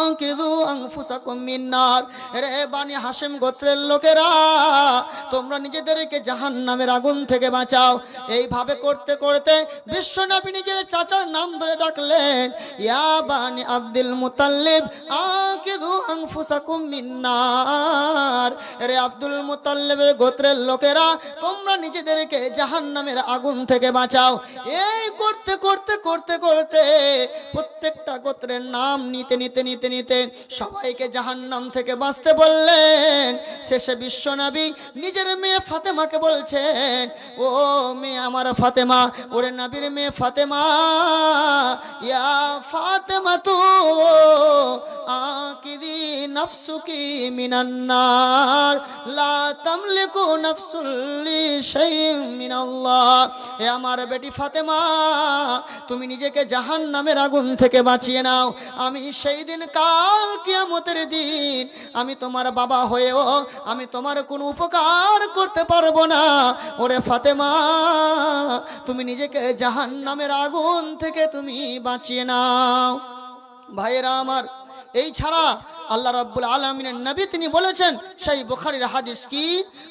আকিদু আনফুসাকুম মিন্নার, রে বানি হাশেম গোত্রের লোকেরা, তোমরা নিজেদেরকে জাহান্নামের আগুন থেকে বাঁচাও। এইভাবে করতে করতে বিশ্বনবী নিজের চাচার নাম ধরে ডাকলেন, ইয়া বানি আব্দুল মুতাল্লিব আকিদু আনফুসাকুম মিন্নার, রে আব্দুল মুতাল্লিবের গোত্রের লোকেরা, তোমরা নিজেদেরকে জাহান্নামের আগুন থেকে বাঁচাও। এই করতে করতে করতে করতে প্রত্যেকটা গোত্রের নাম নিতে নিতে নিতে নিতে সবাইকে জাহান্নাম থেকে বাঁচতে বললেন। শেষে বিশ্বনবী নিজের মেয়ে ফাতেমাকে বলছেন, ও মেয়ে আমার ফাতেমা, ওরে নবীর মেয়ে ফাতেমা, ইয়া ফাতেমা তু আকিদি নাফসুকি মিনান নার লা তামলিকু নাফসুল লিশাইইন মিনাল্লাহ, হে আমার বেটি ফাতেমা, তুমি নিজেকে জাহান্নামের আগুন থেকে বাঁচিয়ে নাও। আমি সেই দিন কাল কিয়ামতের দিন আমি তোমার বাবা হয়েও আমি তোমার কোনো উপকার করতে পারবো না। ওরে ফাতেমা, তুমি নিজেকে জাহান্নামের আগুন থেকে তুমি বাঁচিয়ে নাও। ভাইয়েরা আমার, এই ছাড়া আল্লাহ রাব্বুল আলামিনের নবী তিনি বলেছেন, সেই বুখারীর হাদিস কি,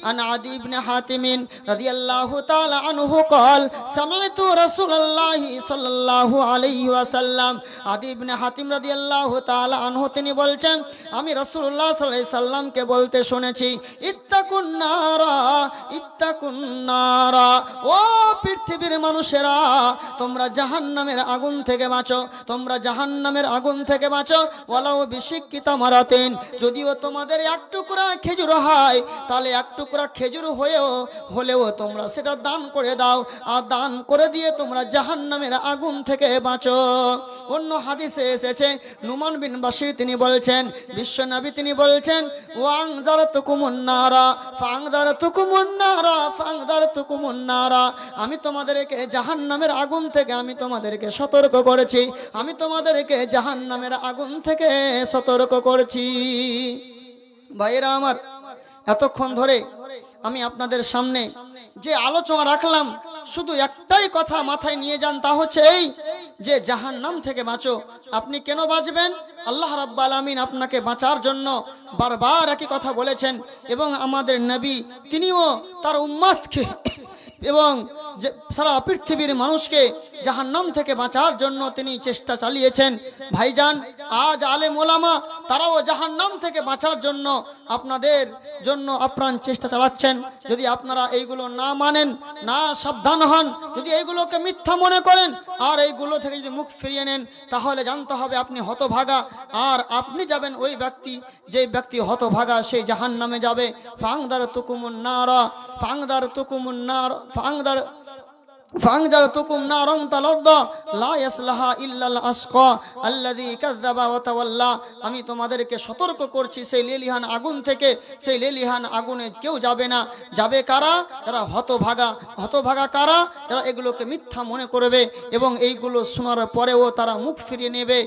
আন আদি ইবনে হাতিম রাদিয়াল্লাহু তাআলা আনহু قال সামি'তু রাসূলুল্লাহি সাল্লাল্লাহু আলাইহি ওয়াসাল্লাম, আদি ইবনে হাতিম রাদিয়াল্লাহু তাআলা আনহু তিনি বলছেন, আমি রাসূলুল্লাহ সাল্লাল্লাহু আলাইহি সাল্লামকে বলতে শুনেছি, ইত্তাকুন নারা ইত্তাকুন নারা, ও পৃথিবীর মানুষেরা, তোমরা জাহান্নামের আগুন থেকে বাঁচো, তোমরা জাহান্নামের আগুন থেকে বাঁচো। ওয়ালাউ বিশিক্কিতা মারাতিন, যদিও তোমাদের এক টুকরা খেজুর হয়, তাহলে এক টুকরা খেজুর হলেও তোমরা সেটা দান করে দাও, আর দান করে দিয়ে তোমরা জাহান্নামের আগুন থেকে বাঁচো। অন্য হাদিসে এসেছে, নুমান বিন বাশির তিনি বলছেন, বিশ্বনবী তিনি বলছেন, ওয়াংজারতুকুমুন নারা ফাংজারতুকুমুন নারা ফাংজারতুকুমুন নারা, আমি তোমাদেরকে জাহান্নামের আগুন থেকে আমি তোমাদেরকে সতর্ক করেছি, আমি তোমাদেরকে জাহান্নামের আগুন থেকে সতর্ক করছি। ভাইয়েরা আমার, এতক্ষণ ধরে আমি আপনাদের সামনে যে আলোচনা রাখলাম, শুধু একটাই কথা মাথায় নিয়ে যান, তা হচ্ছে এই যে জাহান্নাম থেকে বাঁচো। আপনি কেন বাঁচবেন? আল্লাহ রাব্বুল আলামিন আপনাকে বাঁচার জন্য বারবার একই কথা বলেছেন, এবং আমাদের নবী তিনিও তার উম্মতকে এবং যে সারা পৃথিবীর মানুষকে জাহান্নাম থেকে বাঁচার জন্য তিনি চেষ্টা চালিয়েছেন। ভাইজান, আজ আলেম ওলামা তারাও জাহান্নাম থেকে বাঁচার জন্য আপনাদের জন্য আপ্রাণ চেষ্টা চালাচ্ছেন। যদি আপনারা এইগুলো না মানেন, না সাবধান হন, যদি এইগুলোকে মিথ্যা মনে করেন আর এইগুলো থেকে যদি মুখ ফিরিয়ে নেন, তাহলে জানতে হবে আপনি হতভাগা, আর আপনি যাবেন ওই ব্যক্তি, যে ব্যক্তি হতভাগা সেই জাহান্নামে যাবে। ফাংদার তুকুমুন নারা ফাংদার তুকুমুন নার ফাংদার ফাংজারতুকুম নারান তালাদ্দা লা ইয়াসলাহা ইল্লাল আশকা আল্লাযী কাযযাবা ওয়া তাওয়াল্লা। আমি তোমাদেরকে সতর্ক করছি সেই লেলিহান আগুন থেকে। সেই লেলিহান আগুনে কেউ যাবে না। যাবে কারা? যারা হতভাগা। হতভাগা কারা? যারা এগুলোকে মিথ্যা মনে করবে এবং এইগুলো শোনার পরেও তারা মুখ ফিরিয়ে নেবে,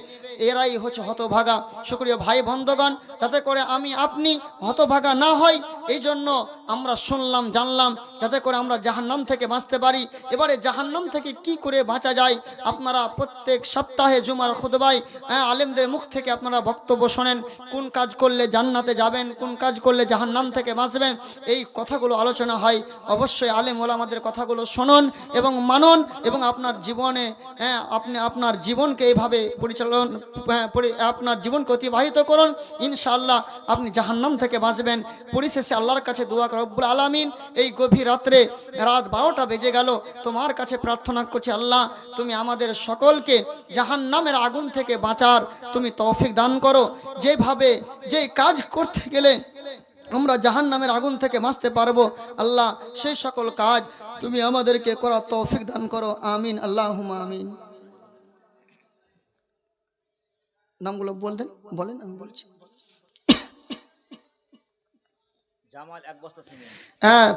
এরাই হচ্ছে হতভাগা। শুকরিয়া ভাই বন্ধগণ, যাতে করে আমি আপনি হতভাগা না হই, এই জন্য আমরা শুনলাম জানলাম, যাতে করে আমরা জাহান্নাম থেকে বাঁচতে পারি। এবারে জাহান্নাম থেকে কি করে বাঁচা যায়, আপনারা প্রত্যেক সপ্তাহে জুমার খুতবায় আলেমদের মুখ থেকে আপনারা বক্তব্য শোনেন। কোন কাজ করলে জান্নাতে যাবেন, কোন কাজ করলে জাহান্নাম থেকে বাঁচবেন, এই কথাগুলো আলোচনা হয়। অবশ্যই আলেম ওলামাদের কথাগুলো শুনুন এবং মানুন এবং আপনার জীবনে আপনি আপনার জীবনকে এইভাবে আপনার জীবনকে অতিবাহিত করুন। ইনশাআল্লাহ আপনি জাহান্নাম থেকে বাঁচবেন। পরিশেষে আল্লাহর কাছে দোয়া করো, রব্বুল আলামিন এই গভীর রাত্রে রাত 12টা বেজে গেল, তোমার কাছে প্রার্থনা করছি আল্লাহ তুমি আমাদের সকলকে জাহান্নামের আগুন থেকে বাঁচার তুমি তৌফিক দান করো। যেভাবে যেই কাজ করতে গেলে আমরা জাহান্নামের আগুন থেকে বাঁচতে পারবো, আল্লাহ সেই সকল কাজ তুমি আমাদেরকে করার তৌফিক দান করো। আমিন, আল্লাহুম্মা আমিন। নামগুলো বলতেন, বলেন, আমি বলছি।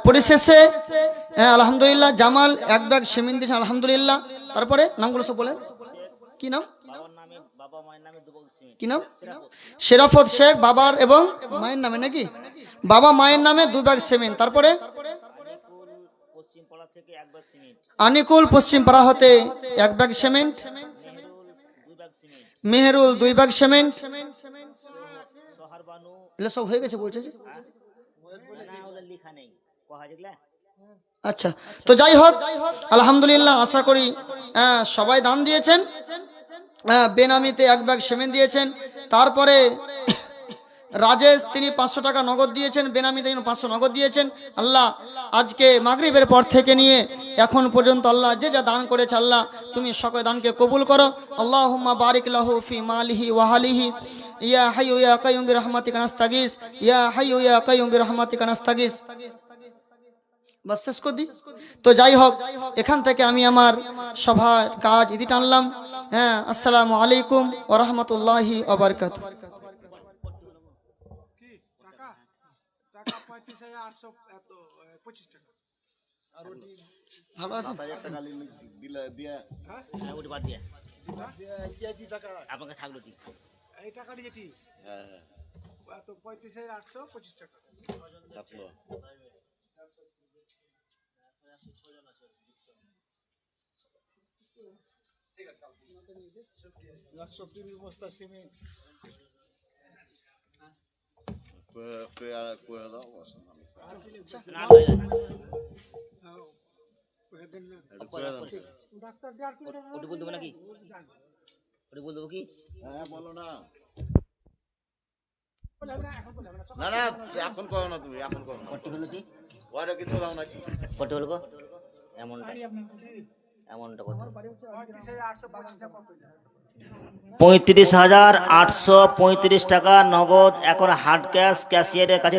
পরিশেষে আলহামদুলিল্লাহ জামাল 1 ব্যাগ সিমেন্ট দিয়েছেন, আলহামদুলিল্লাহ। তারপরে নামগুলো সব বলেন। কি নাম? কি নাম? শেরাফত শেখ, বাবার এবং মায়ের নামে নাকি? বাবা মায়ের নামে 2 ব্যাগ সিমেন্ট। তারপরে আনিকুল পশ্চিম পাড়া হতে 1 bag cement. Meherul 2 bag cement. এগুলো সব হয়ে গেছে বলছে। আচ্ছা, তো যাই হোক আলহামদুলিল্লাহ, আশা করি সবাই দান দিয়েছেন। বেনামিতে 1 ব্যাগ সিমেন্ট দিয়েছেন। তারপরে রাজেশ তিনি 500 টাকা নগদ দিয়েছেন, বেনামিতে 500 নগদ দিয়েছেন। আল্লাহ আজকে মাগরিবের পর থেকে নিয়ে এখন পর্যন্ত আল্লাহ যে যা দান করেছে আল্লাহ তুমি সকল দানকে কবুল করো। আল্লাহুম্মা বারিক লাহু ফি মালিহি ওয়া হালিহি ইয়া হাইয়্যু ইয়া কাইয়্যুম বিরহমাতিকা নাস্তাগীস ইয়া হাইয়্যু ইয়া কাইয়্যুম বিরহমাতিকা নাস্তাগীস। বাস শেষ করে দিই। তো যাই হোক, এখান থেকে আমি আমার সভার কাজ ইতি টানলাম। আসসালামু আলাইকুম ওয়া রাহমাতুল্লাহি ওয়া বারাকাতুহু। ভালো আছে? আপনাকে থাকলো এই টাকা দিয়েছিস? হ্যাঁ, 35,825 টাকা। এখন করো না তুমি, এখন করো না। কত হলো কি? ওরে কিছু দাও নাকি? কত হলো গো? এমনটা কত? 35,835 টাকা নগদ এখন হার্ড ক্যাশ ক্যাশিয়ারের কাছে।